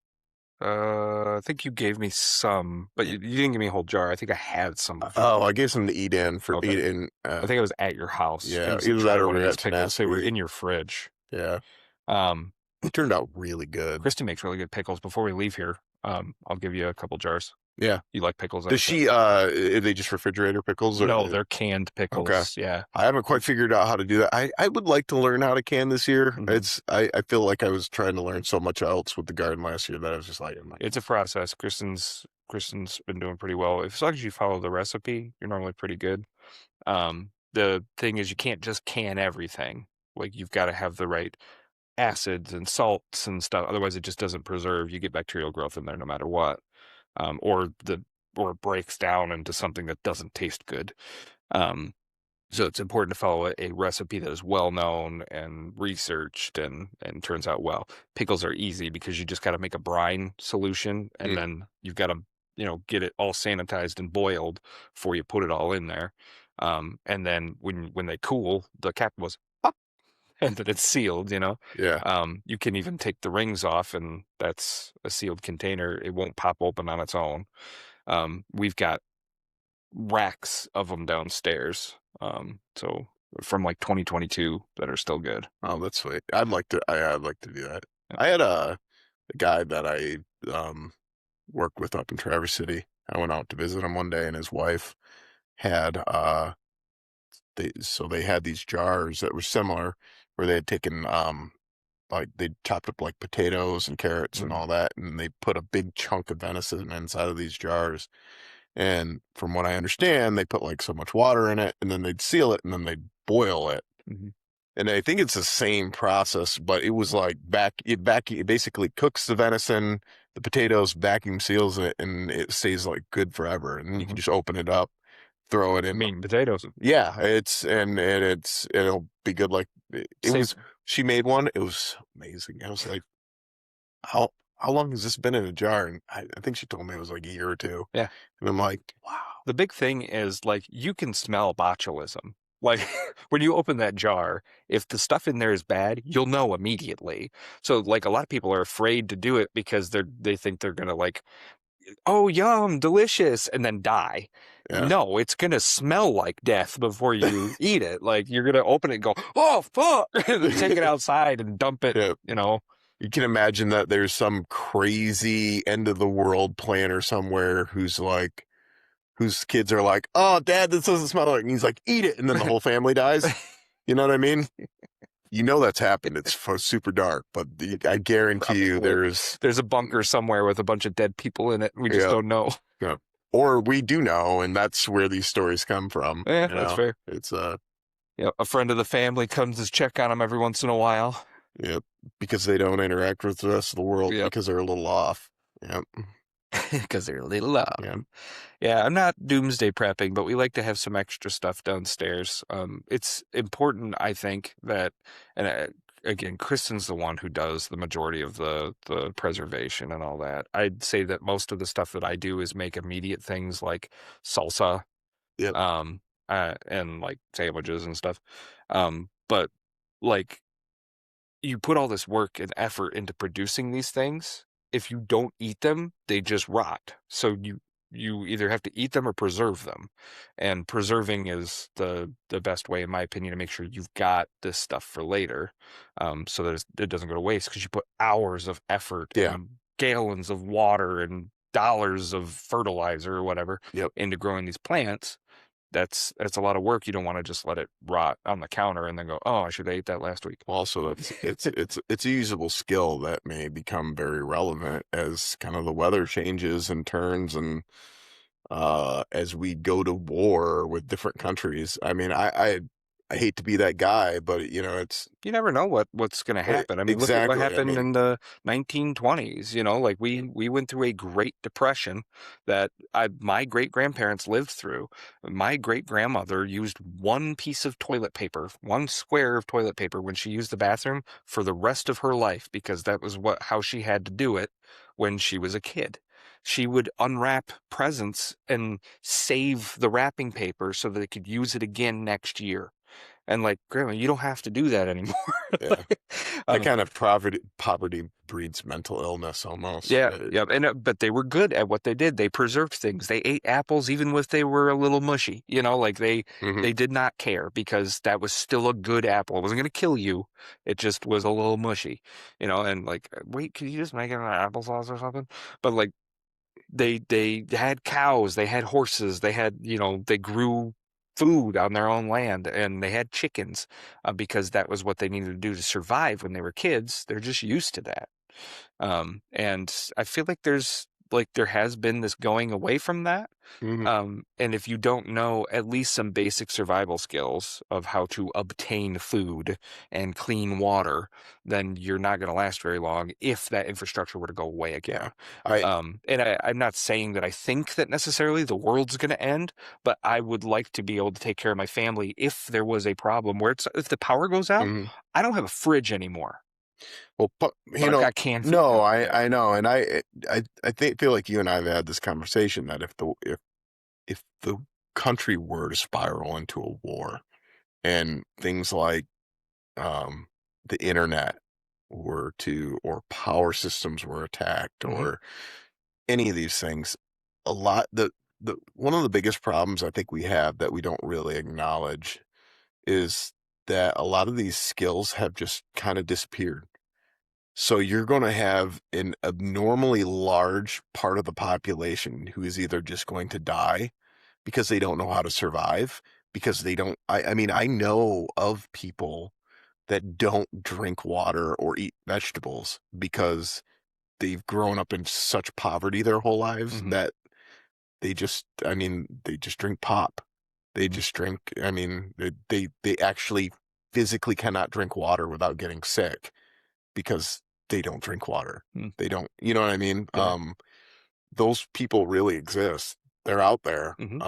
I think you gave me some, but you didn't give me a whole jar. I think I had some before. Oh, I gave some to eat in for Okay. eat in. I think it was at your house. Yeah, It either that or one of we were these at pickles. They were Tenacity. in your fridge. Yeah, Um, it turned out really good. Christy makes really good pickles. Before we leave here, I'll give you a couple jars. Yeah. You like pickles? Does she? Are they just refrigerator pickles? Or, No, they're canned pickles. Okay. Yeah. I haven't quite figured out how to do that. I would like to learn how to can this year. Mhm. I feel like I was trying to learn so much else with the garden last year that I was just like, It's a process. Kristen's been doing pretty well. As long as you follow the recipe, you're normally pretty good. The thing is you can't just can everything. Like you've got to have the right acids and salts and stuff. Otherwise, it just doesn't preserve. You get bacterial growth in there no matter what. Or it breaks down into something that doesn't taste good. So it's important to follow a recipe that is well known and researched and turns out well. Pickles are easy because you just got to make a brine solution and then you've got to get it all sanitized and boiled before you put it all in there. And then when they cool, the cap goes pop and then it's sealed. yeah, You can even take the rings off and that's a sealed container. It won't pop open on its own. We've got racks of them downstairs. So from like 2022 that are still good. oh, that's sweet. I'd like to do that. I had a guy that I worked with up in Traverse City. I went out to visit him one day, and his wife had they had these jars that were similar, where they had taken like they chopped up like potatoes and carrots and all that, and they put a big chunk of venison inside of these jars. And from what I understand, they put like so much water in it, and then they'd seal it, and then they'd boil it. Mm-hmm. And I think it's the same process, but it was like it basically cooks the venison, the potatoes, vacuum seals it, and it stays like good forever. And you can just open it up, throw it in. Mean potatoes. Yeah, it'll be good. Like she made one. It was amazing. I was like, how long has this been in a jar? And I think she told me it was like a year or two. Yeah. And I'm like, wow. The big thing is like you can smell botulism. Like when you open that jar, if the stuff in there is bad, you'll know immediately. So like a lot of people are afraid to do it because they think they're gonna like, oh yum, delicious, and then die. Yeah. No, it's gonna smell like death before you eat it. Like you're gonna open it and go, oh fuck, take it outside and dump it. Yeah. You can imagine that there's some crazy end of the world planner somewhere whose kids are like, "Oh, Dad, this doesn't smell like," and he's like, "Eat it," and then the whole family dies. You know what I mean? You know that's happened. It's super dark, but I guarantee you Probably. there's, There's a bunker somewhere with a bunch of dead people in it. We just yeah, don't know. yeah, or we do know, and that's where these stories come from. Yeah, You that's know, fair. it's Yeah, a friend of the family comes to check on him every once in a while. yeah, because they don't interact with the rest of the world Yep, because they're a little off. Yep, because they're a little off. yeah, Yeah, I'm not doomsday prepping, but we like to have some extra stuff downstairs. It's important, I think, that, and again, Kristen's the one who does the majority of the preservation and all that. I'd say that most of the stuff that I do is make immediate things like salsa, yep, um, and like sandwiches and stuff. But like you put all this work and effort into producing these things. If you don't eat them, they just rot. So you either have to eat them or preserve them. And preserving is the best way, in my opinion, to make sure you've got this stuff for later, so that it doesn't go to waste because you put hours of effort yeah, and gallons of water and dollars of fertilizer or whatever yep. into growing these plants. That's a lot of work. You don't want to just let it rot on the counter and then go, oh, I should have ate that last week. Also, it's a usable skill that may become very relevant as kind of the weather changes and turns, and as we go to war with different countries. I mean, I hate to be that guy, but you know, it's You never know what's going to happen. I mean, look at what exactly. I happened mean, in the 1920s. Like we went through a Great Depression that my great grandparents lived through. My great grandmother used one piece of toilet paper, one square of toilet paper when she used the bathroom for the rest of her life because that was how she had to do it when she was a kid. She would unwrap presents and save the wrapping paper so that they could use it again next year. And like, Grandma, you don't have to do that anymore. yeah, that um, kind of poverty breeds mental illness almost. yeah, yeah, and but they were good at what they did. They preserved things. They ate apples even if they were a little mushy. Like Mhm. they did not care because that was still a good apple. It wasn't going to kill you. It just was a little mushy. And like, wait, could you just make it an applesauce or something? But like, they had cows, they had horses, they had they grew food on their own land, and they had chickens because that was what they needed to do to survive when they were kids. They're just used to that. And I feel like there has been this going away from that. Mhm. And if you don't know at least some basic survival skills of how to obtain food and clean water, then you're not going to last very long if that infrastructure were to go away Yeah. again. I And I'm not saying that I think that necessarily the world's going to end, but I would like to be able to take care of my family if there was a problem where if the power goes out, mhm. I don't have a fridge anymore, Well, but I've got canned food no, now. I know, and I think feel like you and I have had this conversation that if the country were to spiral into a war and things like um the internet or power systems were attacked Hmm. or any of these things, a lot the one of the biggest problems I think we have that we don't really acknowledge is that a lot of these skills have just kind of disappeared. So you're going to have an abnormally large part of the population who is either just going to die because they don't know how to survive, because they don't. I mean, I know of people that don't drink water or eat vegetables because they've grown up in such poverty their whole lives Hmm. that I mean, they just drink pop. They Hmm. just drink, I mean, they actually physically cannot drink water without getting sick because they don't drink water. Hmm. They don't, you know what I mean? Yeah. Those people really exist. They're out there. Hmm.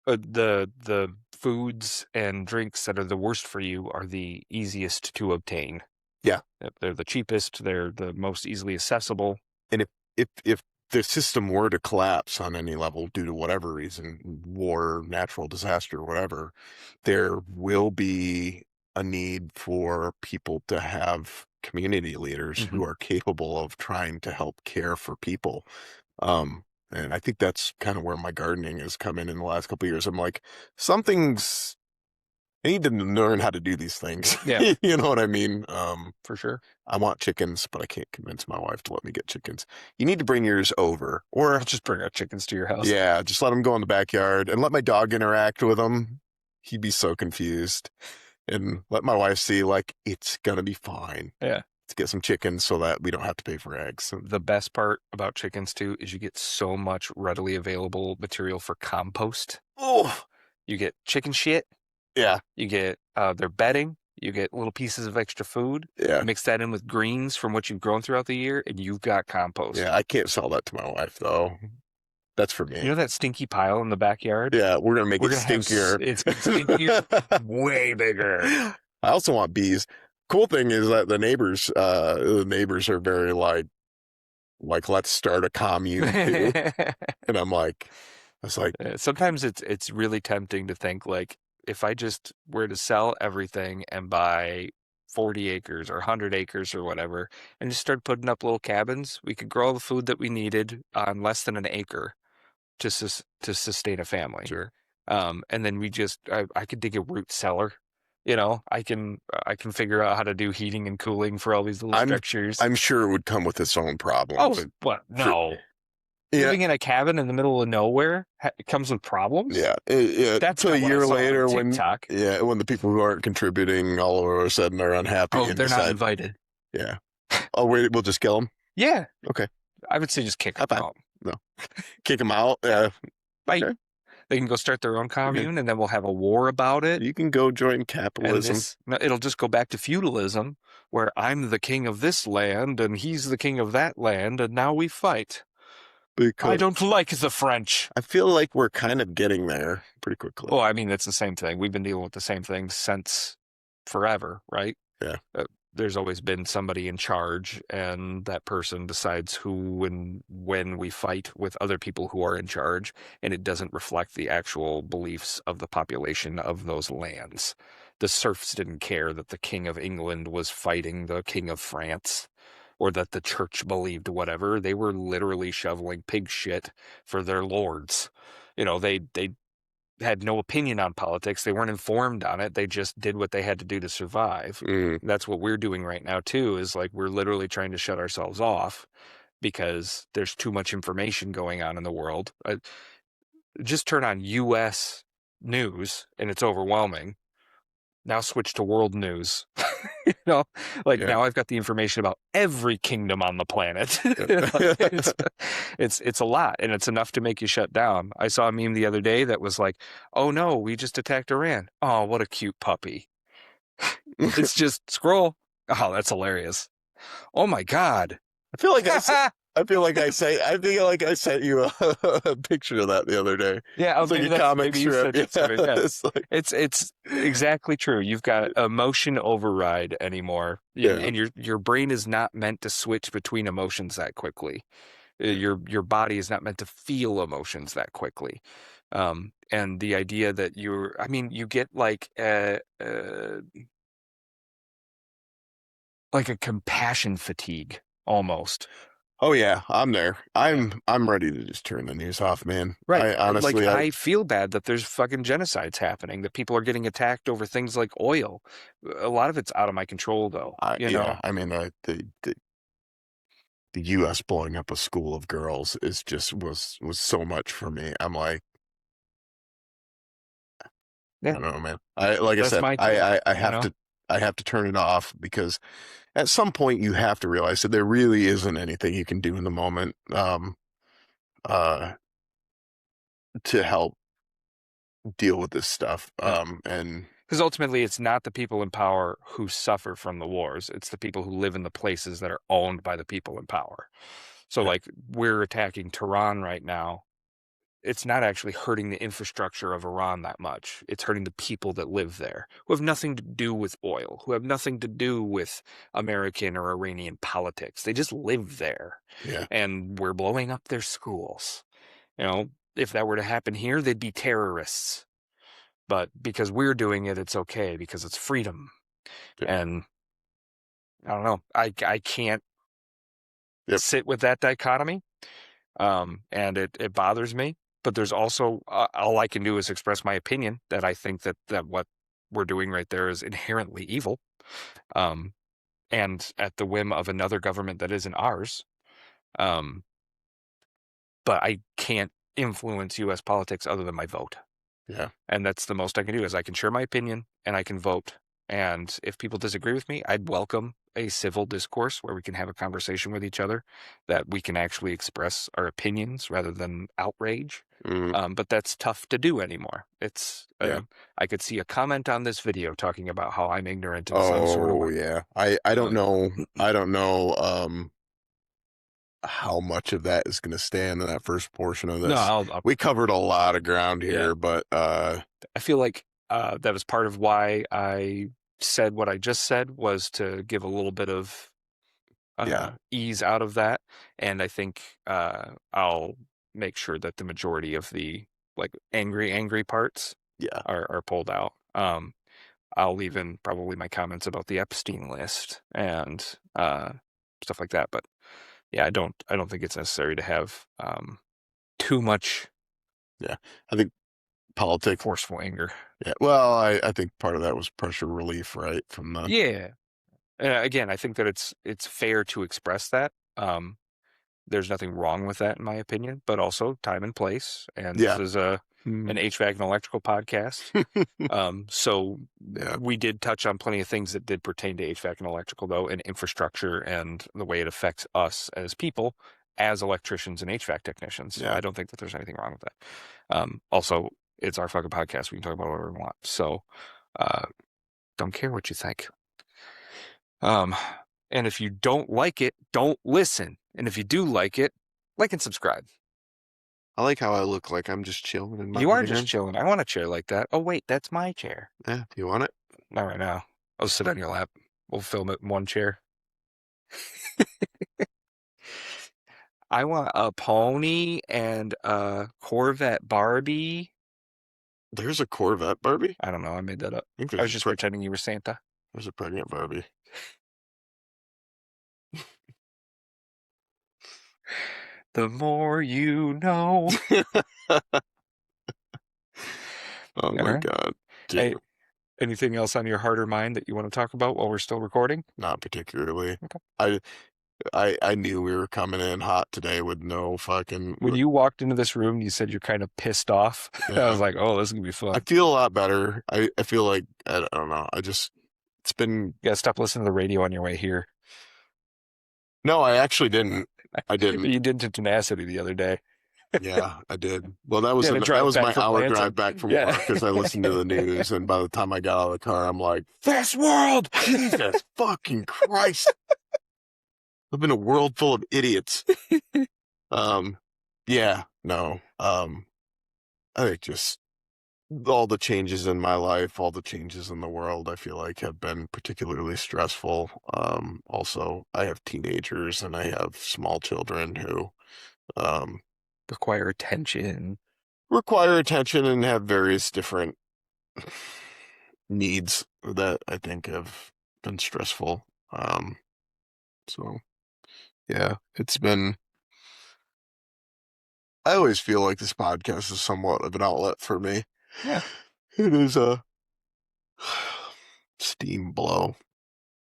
The foods and drinks that are the worst for you are the easiest to obtain. Yeah. Yep, they're the cheapest. They're the most easily accessible. And if the system were to collapse on any level due to whatever reason, war, natural disaster, whatever, there will be a need for people to have community leaders Hmm. who are capable of trying to help care for people. Um, and I think that's kind of where my gardening has come in the last couple of years. I'm like, something's I need to learn how to do these things. Yeah, You know what I mean? for sure. I want chickens, but I can't convince my wife to let me get chickens. You need to bring yours over, or I'll just bring our chickens to your house. yeah, just let them go in the backyard and let my dog interact with them. He'd be so confused, and let my wife see like it's gonna be fine. Yeah. Let's get some chickens so that we don't have to pay for eggs. The best part about chickens too is you get so much readily available material for compost. Oh, You get chicken shit, yeah, you get their bedding, you get little pieces of extra food, yeah, mix that in with greens from what you've grown throughout the year, and you've got compost. yeah. I can't sell that to my wife though. That's for You me. know that stinky pile in the backyard? Yeah, we're gonna make We're it gonna have stinkier. it's stinkier, way bigger. I also want bees. Cool thing is that the neighbors are very like let's start a commune too. And I was like, Sometimes it's really tempting to think like if I just were to sell everything and buy 40 acres or 100 acres or whatever and just start putting up little cabins, we could grow all the food that we needed on less than an acre to sustain a family. sure. And then I could dig a root cellar. I can figure out how to do heating and cooling for all these little I'm structures. I'm sure it would come with its own Oh, problems. what? For, No. yeah, Living in a cabin in the middle of nowhere it comes with problems. yeah, That's So a not what I year saw on later, TikTok. when the people who aren't contributing all of a sudden are unhappy Oh, and they're not decide, invited. yeah, oh wait, we'll just kill them. Yeah, Okay, I would say just kick high them five. out. No, kick them out. Yeah, Bye. okay. They can go start their own Okay. commune, and then we'll have a war about it. You can go join And capitalism it'll just go back to feudalism, where I'm the king of this land and he's the king of that land, and now we fight. I because don't like the French. I feel like we're kind of getting there pretty quickly. Well, I mean, it's the same thing. We've been dealing with the same thing since forever, right? Yeah. There's always been somebody in charge, and that person decides who and when we fight with other people who are in charge, and it doesn't reflect the actual beliefs of the population of those lands. The serfs didn't care that the King of England was fighting the King of France, or that the church believed whatever. They were literally shoveling pig shit for their lords. They had no opinion on politics. They weren't informed on it. They just did what they had to do to survive. Mm, That's what we're doing right now too, is like we're literally trying to shut ourselves off because there's too much information going on in the world. Just turn on US news and it's overwhelming. Now switch to world news. you know, yeah. now I've got the information about every kingdom on the planet. Yeah. It's a lot, and it's enough to make you shut down. I saw a meme the other day that was like, "Oh no, we just attacked Iran. Oh, what a cute puppy." It's just scroll. Oh, that's hilarious. Oh my God. I feel like I feel like I sent you a picture of that the other day. Yeah, It's like maybe a comic maybe you strip. said it to me. Yeah. It's like, It's exactly true. You've got emotion override anymore, yeah, and your brain is not meant to switch between emotions that quickly. Your body is not meant to feel emotions that quickly. And the idea that I mean, you get like a compassion fatigue almost. oh yeah, I'm there. Yeah. I'm ready to just turn the news off, man. Right. I Like honestly, I feel bad that there's fucking genocides happening, that people are getting attacked over things like oil. A lot of it's out of my control though, you know. yeah, I mean, the U.S. blowing up a school of girls is just was so much for me. I'm like, I Yeah, don't know, man. Like I that's said, my take, you know. I have to turn it off because at some point you have to realize that there really isn't anything you can do in the moment uh to help deal with this stuff. No. And Because ultimately, it's not the people in power who suffer from the wars. It's the people who live in the places that are owned by the people in power. So, yeah, like, we're attacking Tehran right now. It's not actually hurting the infrastructure of Iran that much. It's hurting the people that live there, who have nothing to do with oil, who have nothing to do with American or Iranian politics. They just live there. yeah, And we're blowing up their schools. If that were to happen here, they'd be terrorists. But because we're doing it, it's okay because it's freedom. yeah, And I don't know. I can't yep, sit with that dichotomy. And it bothers me. But there's also all I can do is express my opinion that I think that what we're doing right there is inherently evil, um, and at the whim of another government that isn't ours. Um, but I can't influence U.S. politics other than my vote. Yeah. And that's the most I can do is I can share my opinion and I can vote. And if people disagree with me, I'd welcome a civil discourse where we can have a conversation with each other, that we can actually express our opinions rather than outrage. Mm, But that's tough to do anymore. It's yeah. I could see a comment on this video talking about how I'm ignorant in some sort of Oh way. yeah. I don't know. I don't know how much of that is going to stand in that first portion of No, this. We covered a lot of ground yeah. here, but I feel like that was part of why I said what I just said, was to give a little bit of yeah. ease out of that. And I think I'll make sure that the majority of the like angry parts Yeah. are pulled out. I'll leave in probably my comments about the Epstein list and stuff like that. But yeah, I don't think it's necessary to have too much Yeah. I think politics. forceful anger. Yeah. Well, I think part of that was pressure relief, right? From the Yeah. Again, I think that it's fair to express that. There's nothing wrong with that, in my opinion, but also time and place. And this yeah. is an Mm. HVAC and electrical podcast. So Yeah. we did touch on plenty of things that did pertain to HVAC and electrical, though, and infrastructure and the way it affects us as people, as electricians and HVAC technicians. So Yeah. I don't think that there's anything wrong with that. Also, it's our fucking podcast. We can talk about whatever we want. So don't care what you think. And if you don't like it, don't listen. And if you do like it, like and subscribe. I like how I look like I'm just chilling in my You are living just room. chilling. I want a chair like that. Oh, wait, that's my chair. Yeah. Do you want it? Not right now. I'll sit on your lap. We'll film it in one chair. I want a pony and a Corvette Barbie. There's a Corvette Barbie. I don't know. I made that up. I think I was just pretending you were Santa. there's a pregnant Barbie. The more you know. Oh All my right. God. Hey, Dude, anything else on your heart or mind that you want to talk about while we're still recording? not particularly. Okay. I knew we were coming in hot today with no fucking. When you walked into this room, you said you're kind of pissed off. I was Yeah. like, oh, this is going to be fun. I feel a lot better. I feel like I don't know. It's been. You gotta stop listening to the radio on your way here. No, I actually didn't. I didn't. You did to Tenacity the other day. Yeah, I did. Well, that You was had to that drive was back my from hour Lansing. drive back from Yeah. work because I listened to the news, and by the time I got out of the car, I'm like, "This world, Jesus fucking Christ! I've been a world full of idiots." Yeah, no. I think just all the changes in my life, all the changes in the world, I feel like have been particularly stressful. Also, I have teenagers and I have small children who um, Require attention. require attention and have various different needs that I think have been stressful. So yeah, it's been. I always feel like this podcast is somewhat of an outlet for me. Yeah. It is a steam blow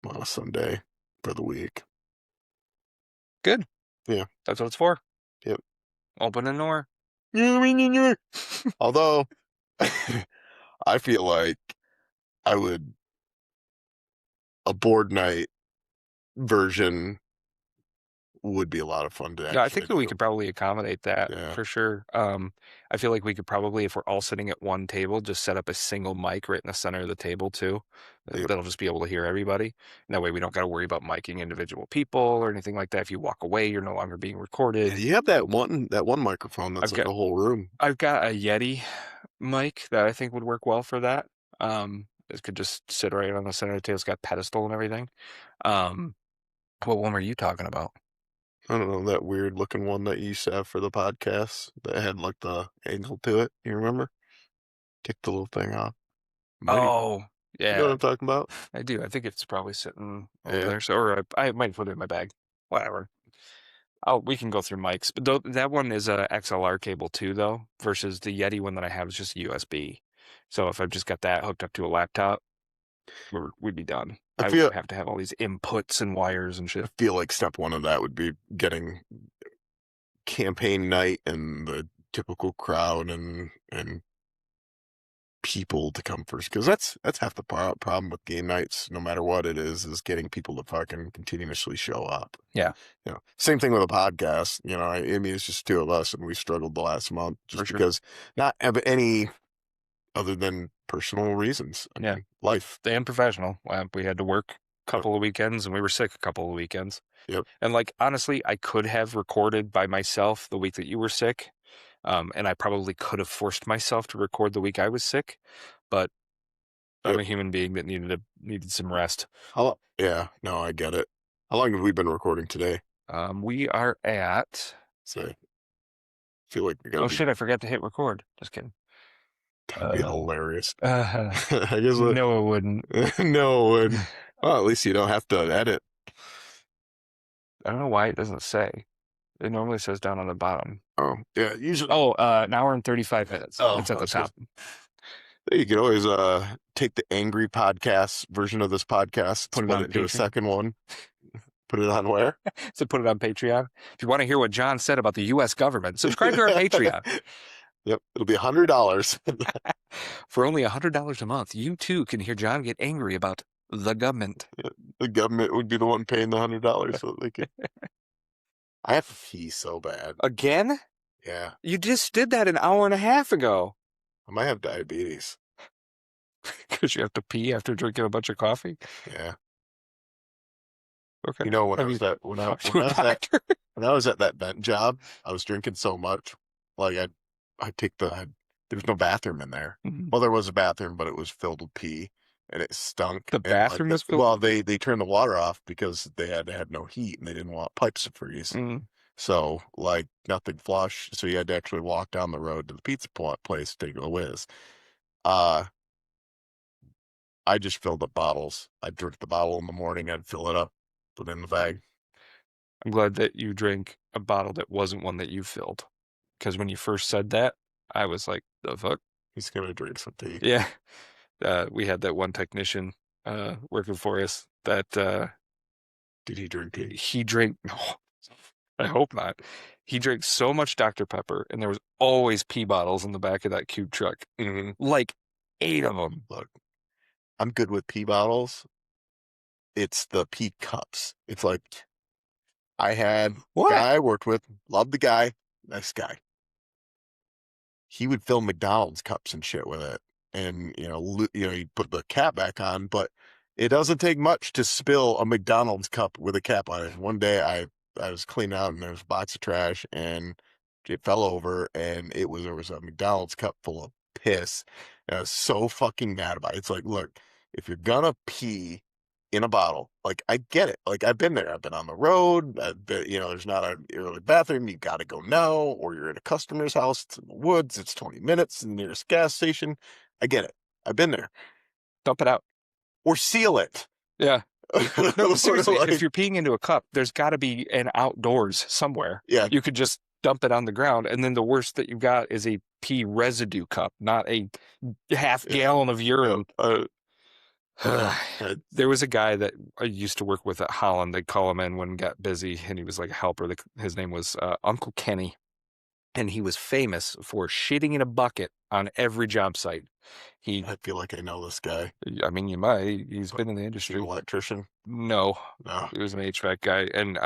on a Sunday for the week. Good. Yeah. That's what it's for. Yep. Open a door. Although I feel like I would a board night version would be a lot of fun to Yeah, I think actually that we do. could probably accommodate that Yeah. for sure. I feel like we could probably, if we're all sitting at one table, just set up a single mic right in the center of the table too. Yep. That'll just be able to hear everybody. And that way we don't got to worry about miking individual people or anything like that. If you walk away, you're no longer being recorded. Yeah, you have that one microphone that's like a whole room. I've got a Yeti mic that I think would work well for that. It could just sit right on the center of the table. It's got pedestal and everything. What one were you talking about? I don't know, that weird looking one that you used to have for the podcast that had like the angle to it. You remember? Take the little thing off. Oh, You know what yeah, I'm talking about? I do. I think it's probably sitting over Yeah. there. So, or I might put it in my bag. Whatever. We can go through mics, but that one is a XLR cable too, though, versus the Yeti one that I have is just USB. So if I've just got that hooked up to a laptop, we'd be done. I I wouldn't feel have to have all these inputs and wires and I shit. feel like step one of that would be getting campaign night and the typical crowd and people to come first, because that's half the problem with game nights, no matter what it is getting people to fucking continuously show up. Yeah, Same thing with a podcast. I mean, it's just two of us, and we struggled the last month just for sure. because not have any other than personal reasons. I Yeah. mean, life. And professional. We had to work a Yep. couple of weekends and we were sick a couple of weekends. Yep. And like, honestly, I could have recorded by myself the week that you were sick. And I probably could have forced myself to record the week I was sick, but I'm Yep. a human being that needed some rest. Yeah. No, I get it. How long have we been recording today? We are at. So I feel like we gotta Oh be. shit! I forgot to hit record. Just kidding. That'd be hilarious. Uh, I guess. no, it wouldn't. No. Well, at least you don't have to edit. I don't know why it doesn't say. It normally says down on the bottom. Oh, yeah. Usually. Oh, an hour and 35 minutes. Oh, It's at the top. You could always take the angry podcast version of this podcast, Put it split on it into a Patreon. second one, put it on where? So put it on Patreon. If you want to hear what John said about the U.S. government, subscribe to our Patreon. Yep, it'll be $100. For only $100 a month, you too can hear John get angry about the government. The government would be the one paying the $100, so they could. I have to pee so bad. Again? Yeah, You just did that an hour and a half ago. I might have diabetes. Because you have to pee after drinking a bunch of coffee? Yeah. Okay. When I was at when I was at that vent job, I was drinking so much, like I take there was no bathroom in there. Mhm. Well, there was a bathroom, but it was filled with pee, and it stunk. The And, bathroom was filled? Well, they turned the water off because they had no heat and they didn't want pipes to freeze. Mm. So like nothing flush. So you had to actually walk down the road to the pizza place to take a whiz. I just filled up bottles. I'd drink the bottle in the morning. I'd fill it up, put it in the bag. I'm glad that you drank a bottle that wasn't one that you filled. Because when you first said that, I was like, the fuck? He's gonna drink some tea. Yeah. We had that one technician working for us that Did he drink tea? he drank. No, I hope not. He drank so much Dr. Pepper, and there was always pee bottles in the back of that cube truck. Mm-hmm. Like 8 of them. Look, I'm good with pee bottles. It's the pee cups. It's like I had a guy I worked with, loved the guy, nice guy. He would fill McDonald's cups and shit with it, and he'd put the cap back on, but it doesn't take much to spill a McDonald's cup with a cap on it. One day I was cleaning out and there was a box of trash and it fell over and there was a McDonald's cup full of piss. And I was so fucking mad about it. It's like, look, if you're gonna pee in a bottle, like I get it. Like I've been there. I've been on the road. There's not an early bathroom. You got to go now, or you're at a customer's house. It's in the woods. It's 20 minutes in the nearest gas station. I get it. I've been there. Dump it out. Or seal it. Yeah. No, seriously, Like, if you're peeing into a cup, there's got to be an outdoors somewhere. Yeah. You could just dump it on the ground, and then the worst that you've got is a pee residue cup, not a half gallon of urine. There was a guy that I used to work with at Holland. They'd call him in when it got busy, and he was like a helper. His name was Uncle Kenny, and he was famous for shitting in a bucket on every job site. I feel like I know this guy. I mean, you might. He's been in the industry. An electrician? No, he was an HVAC guy, and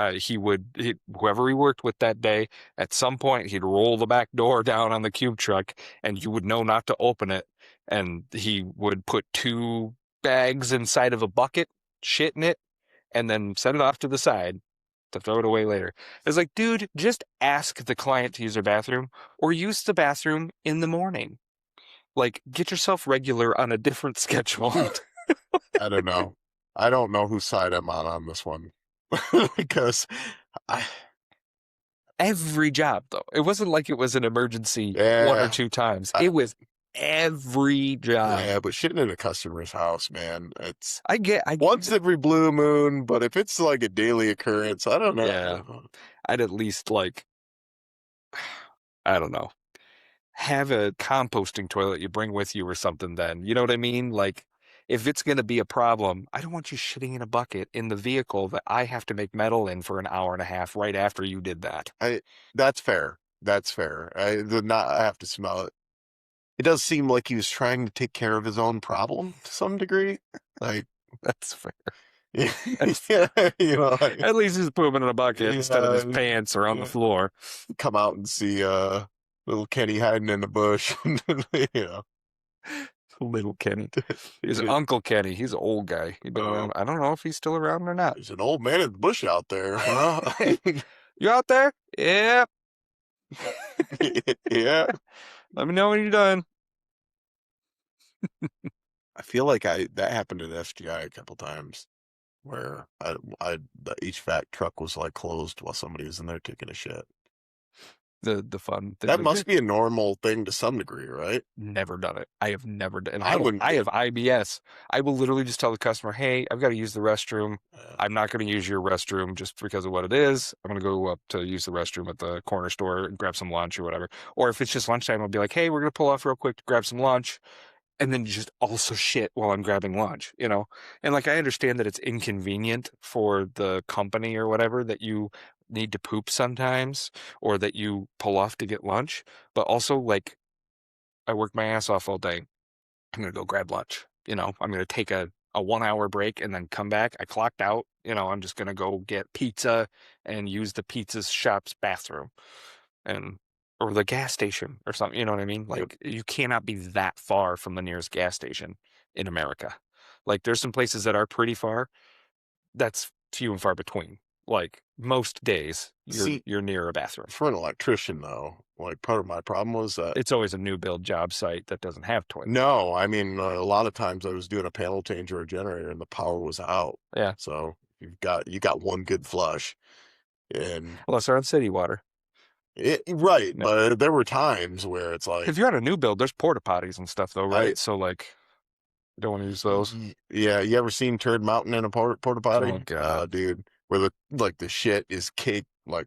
whoever he worked with that day, at some point he'd roll the back door down on the cube truck, and you would know not to open it, and he would put 2 bags inside of a bucket, shit in it, and then set it off to the side to throw it away later. It's like, dude, just ask the client to use their bathroom or use the bathroom in the morning. Like, get yourself regular on a different schedule. I don't know. I don't know whose side I'm on this one. Because every job, though. It wasn't like it was an emergency 1 or 2 times. It was every job. Yeah, but shitting in a customer's house, man, I get once every blue moon, but if it's like a daily occurrence, I don't know. Yeah. I'd at least I don't know. have a composting toilet you bring with you or something then. You know what I mean? Like, if it's going to be a problem, I don't want you shitting in a bucket in the vehicle that I have to make metal in for an hour and a half right after you did that. I That's fair. That's fair. I did not have to smell it. It does seem like he was trying to take care of his own problem to some degree. Like, That's fair. yeah, That's yeah, fair. like, At least he's pooping in a bucket instead of his yeah, pants or on the yeah. floor. Come out and see little Kenny hiding in the bush. you know, Little Kenny. His It- Uncle Kenny. He's an old guy. He's been uh, around. I don't know if he's still around or not. there's an old man in the bush out there, huh? Hey, you out there? Yeah. Yeah. Let me know when you're done. I feel like that happened at SGI a couple times where the HVAC truck was like closed while somebody was in there taking a shit. The fun. That must be a normal thing to some degree, right? Never done it. I have never done, and I wouldn't I get. have IBS. I will literally just tell the customer, "Hey, I've got to use the restroom. I'm not going to use your restroom just because of what it is. I'm going to go up to use the restroom at the corner store and grab some lunch or whatever. Or if it's just lunchtime, I'll be like, "Hey, we're going to pull off real quick to grab some lunch." And then just also shit while I'm grabbing lunch, you know? And like I understand that it's inconvenient for the company or whatever that you need to poop sometimes or that you pull off to get lunch, but also like I worked my ass off all day. I'm gonna go grab lunch. You know, I'm gonna take a 1 hour break and then come back. I clocked out. You know, I'm just gonna go get pizza and use the pizza shop's bathroom and or the gas station or something. You know what I mean? Yep. Like you cannot be that far from the nearest gas station in America. Like there's some places that are pretty far. That's few and far between. Like most days, See, you're near a bathroom. for an electrician though, like part of my problem was that It's always a new build job site that doesn't have toilets. no, I mean a lot of times I was doing a panel change or a generator and the power was out. Yeah, So you got one good flush, and unless they're on city water. right, Yeah. but there were times where it's like If you're on a new build, there's porta-potties and stuff though, I right? So like, you don't want to use those. yeah, you ever seen Turd Mountain in a porta Oh potty? God, Dude, where the shit is caked like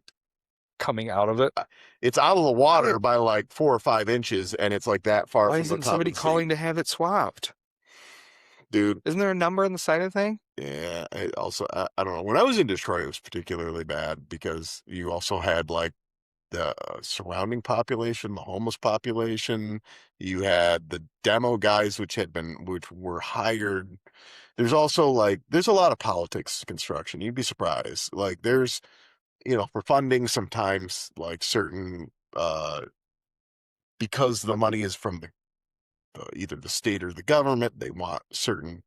coming out of it. it's out of the Why, water by like 4 or 5 inches, and it's like that far why from the isn't top of somebody the seat, calling to have it swapped? dude. Isn't there a number on the side of the thing? Yeah, I don't know. When I was in Detroit, it was particularly bad because you also had like the surrounding population, the homeless population. You had the demo guys, which were hired. There's also like there's a lot of politics in construction. You'd be surprised. Like there's for funding sometimes like certain because the money is from either the state or the government, they want certain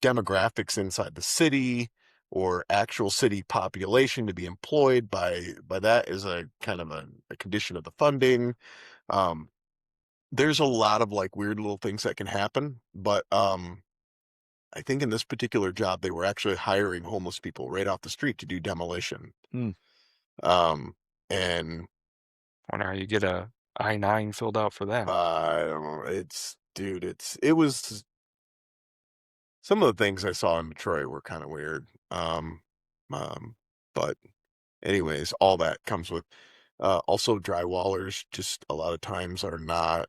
demographics inside the city or actual city population to be employed by that is a kind of a condition of the funding. Um, there's a lot of like weird little things that can happen, but I think in this particular job they were actually hiring homeless people right off the street to do demolition. Hmm. Um, and Wonder how you get a I-9 filled out for that. I don't know, it's dude, it was some of the things I saw in Detroit were kind of weird. Um, but anyways, all that comes with also drywallers just a lot of times are not.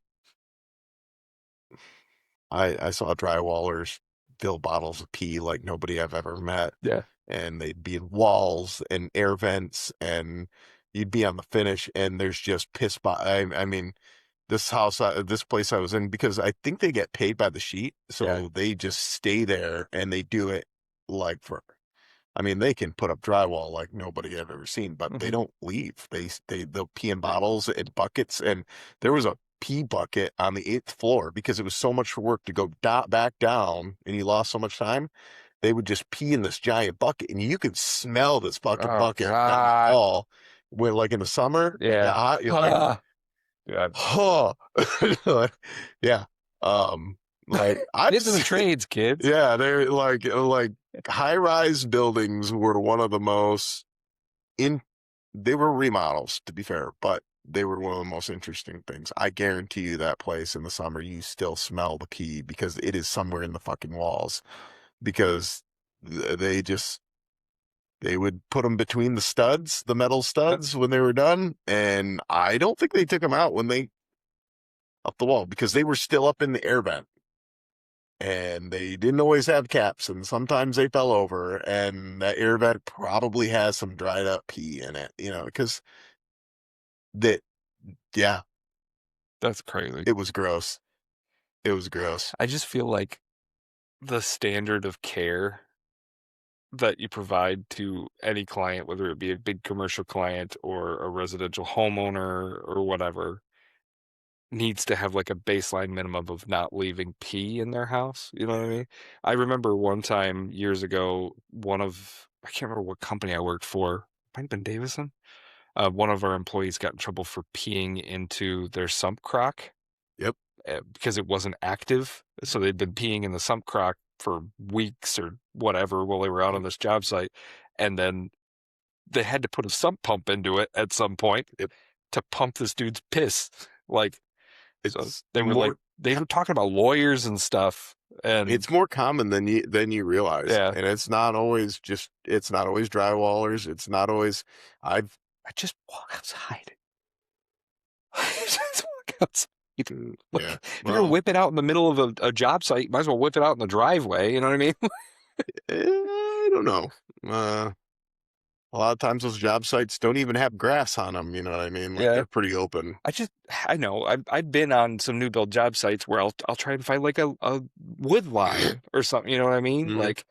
I saw drywallers fill bottles of pee like nobody I've ever met, Yeah. and they'd be in walls and air vents, and you'd be on the finish, and there's just piss. I mean, this place I was in, because I think they get paid by the sheet, Yeah. so they just stay there and they do it like for. I mean, they can put up drywall like nobody I've ever seen, but they Hmm. don't leave. They'll pee in bottles and buckets, and there was a pee bucket on the 8th floor because it was so much work to go back down, and you lost so much time. They would just pee in this giant bucket, and you could smell this fucking Oh bucket down the God. hall. When like in the summer, when it got Yeah. hot, you're like, Yeah. oh, yeah. Um, like I've Get to the trades, kids. yeah, they're like high-rise buildings were one of the most in they were remodels to be fair, but they were one of the most interesting things. I guarantee you that place in the summer you still smell the pee because it is somewhere in the fucking walls because they would put them between the studs, the metal studs when they were done, and I don't think they took them out when they up the wall because they were still up in the air vent. And they didn't always have caps, and sometimes they fell over, and that air vent probably has some dried up pee in it, because that, yeah, That's crazy. it was gross. It was gross. I just feel like the standard of care that you provide to any client, whether it be a big commercial client or a residential homeowner or whatever, needs to have like a baseline minimum of not leaving pee in their house. You know what I mean? I remember one time years ago, I can't remember what company I worked for, might have been Davison. One of our employees got in trouble for peeing into their sump crock Yep. because it wasn't active. So they'd been peeing in the sump crock for weeks or whatever while they were out on Yep. this job site. And then they had to put a sump pump into it at some point Yep. to pump this dude's piss. Like, so It's they were like, more they were talking about lawyers and stuff. And it's more common than you realize. yeah, And it's not always drywallers. It's not always I just walk outside. Just walk outside. Like, yeah. if you're gonna Well, whip it out in the middle of a job site, you might as well whip it out in the driveway. You know what I mean? I don't know. A lot of times those job sites don't even have grass on them, you know what I mean? Like Yeah. they're pretty open. I know. I've been on some new build job sites where I'll try and find like a wood lot or something. You know what I mean? Mhm. Like,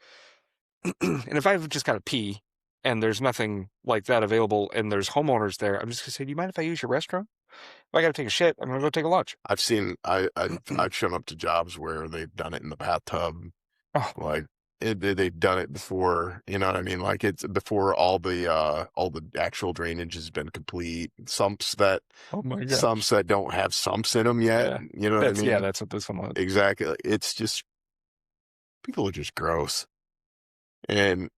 and if I've just got to pee and there's nothing like that available and there's homeowners there, I'm just gonna say, do you mind if I use your restroom? If I got to take a shit, I'm gonna go take a lunch. I've shown up to jobs where they've done it in the bathtub. Oh, Like they've done it before, you know what I mean? Like it's before all the actual drainage has been complete. oh my Sumps gosh. that don't have sumps in them yet. Yeah. You know what I mean? That's what this one was. Exactly. It's just people are just gross, and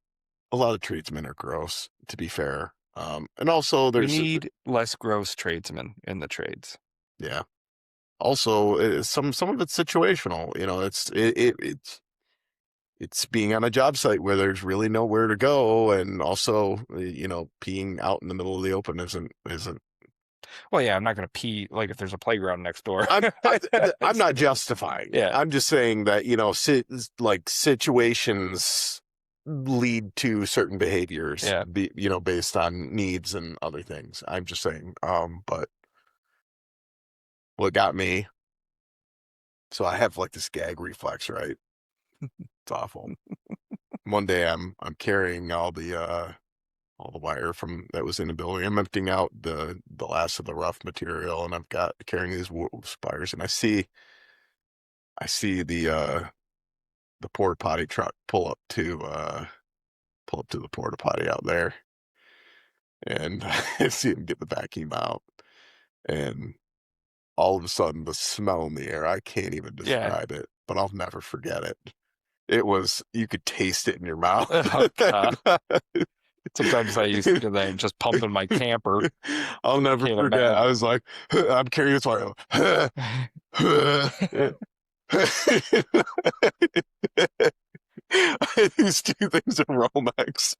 a lot of tradesmen are gross. To be fair, and also We there's need less gross tradesmen in the trades. yeah. Also, some of it's situational. It's being on a job site where there's really nowhere to go, and also peeing out in the middle of the open isn't. Well, yeah, I'm not gonna pee like if there's a playground next door. I'm not justifying it. Yeah, I'm just saying that like situations lead to certain behaviors, yeah. based on needs and other things. I'm just saying. But what got me? So I have like this gag reflex, right? It's awful. One day I'm carrying all the wire from that was in the building. I'm emptying out the last of the rough material, and I've got carrying these spires, and I see the porta potty truck pull up to the porta potty out there, and I see him get the vacuum out, and all of a sudden the smell in the air, I can't even Yeah. describe it, but I'll never forget it. It was you could taste it in your mouth. Oh God. Sometimes I used to do that and just pumping my camper. I'll never Can't forget. imagine. I was like, I'm carrying this wire. These two things are Romex.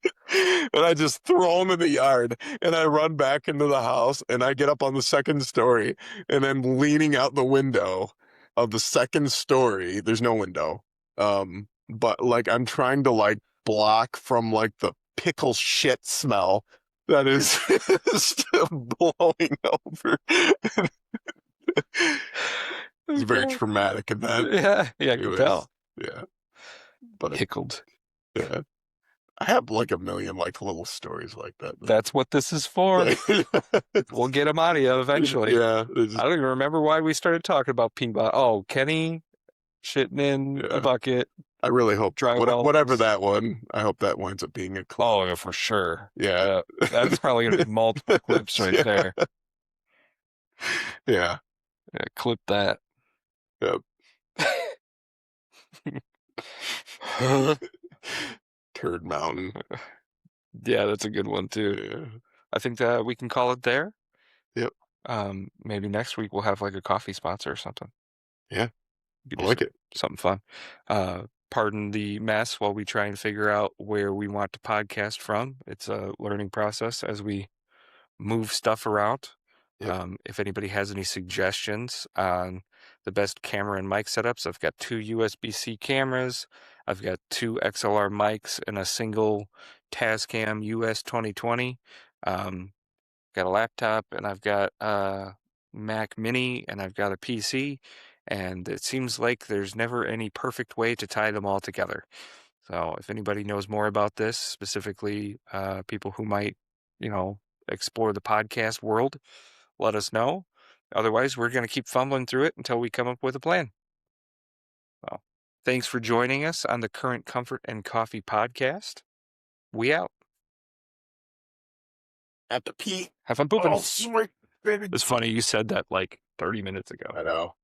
And I just throw them in the yard, and I run back into the house, and I get up on the second story, and I'm leaning out the window of the second story. There's no window. But like I'm trying to like block from like the pickle shit smell that is still blowing over. It's a very Okay. traumatic event. Yeah, I can Anyways, tell. yeah. But Pickled. yeah. I have like a million like little stories like that. That's what this is for. We'll get them out of you eventually. Yeah, I don't even remember why we started talking about peanut. Oh, Kenny shitting in a yeah. bucket, I really hope drywall. whatever that one. I hope that winds up being a clip. Oh, yeah, for sure. Yeah, That's probably gonna be multiple clips right yeah, there. yeah, Yeah, clip that. yep. Turd Mountain. Yeah, that's a good one too. Yeah, I think that we can call it there. yep. Maybe next week we'll have like a coffee sponsor or something. Yeah, We could I do like it. something fun. Pardon the mess while we try and figure out where we want to podcast from. It's a learning process as we move stuff around. Yep. If anybody has any suggestions on the best camera and mic setups, I've got 2 USB-C cameras. I've got 2 XLR mics and a single Tascam US 2020. Got a laptop and I've got a Mac Mini and I've got a PC. And it seems like there's never any perfect way to tie them all together. So if anybody knows more about this, specifically people who might, explore the podcast world, let us know. Otherwise, we're going to keep fumbling through it until we come up with a plan. Well, thanks for joining us on the Current Comfort and Coffee podcast. We out. Have to pee. Have fun pooping. Oh, sweet baby. It's funny you said that like 30 minutes ago. I know.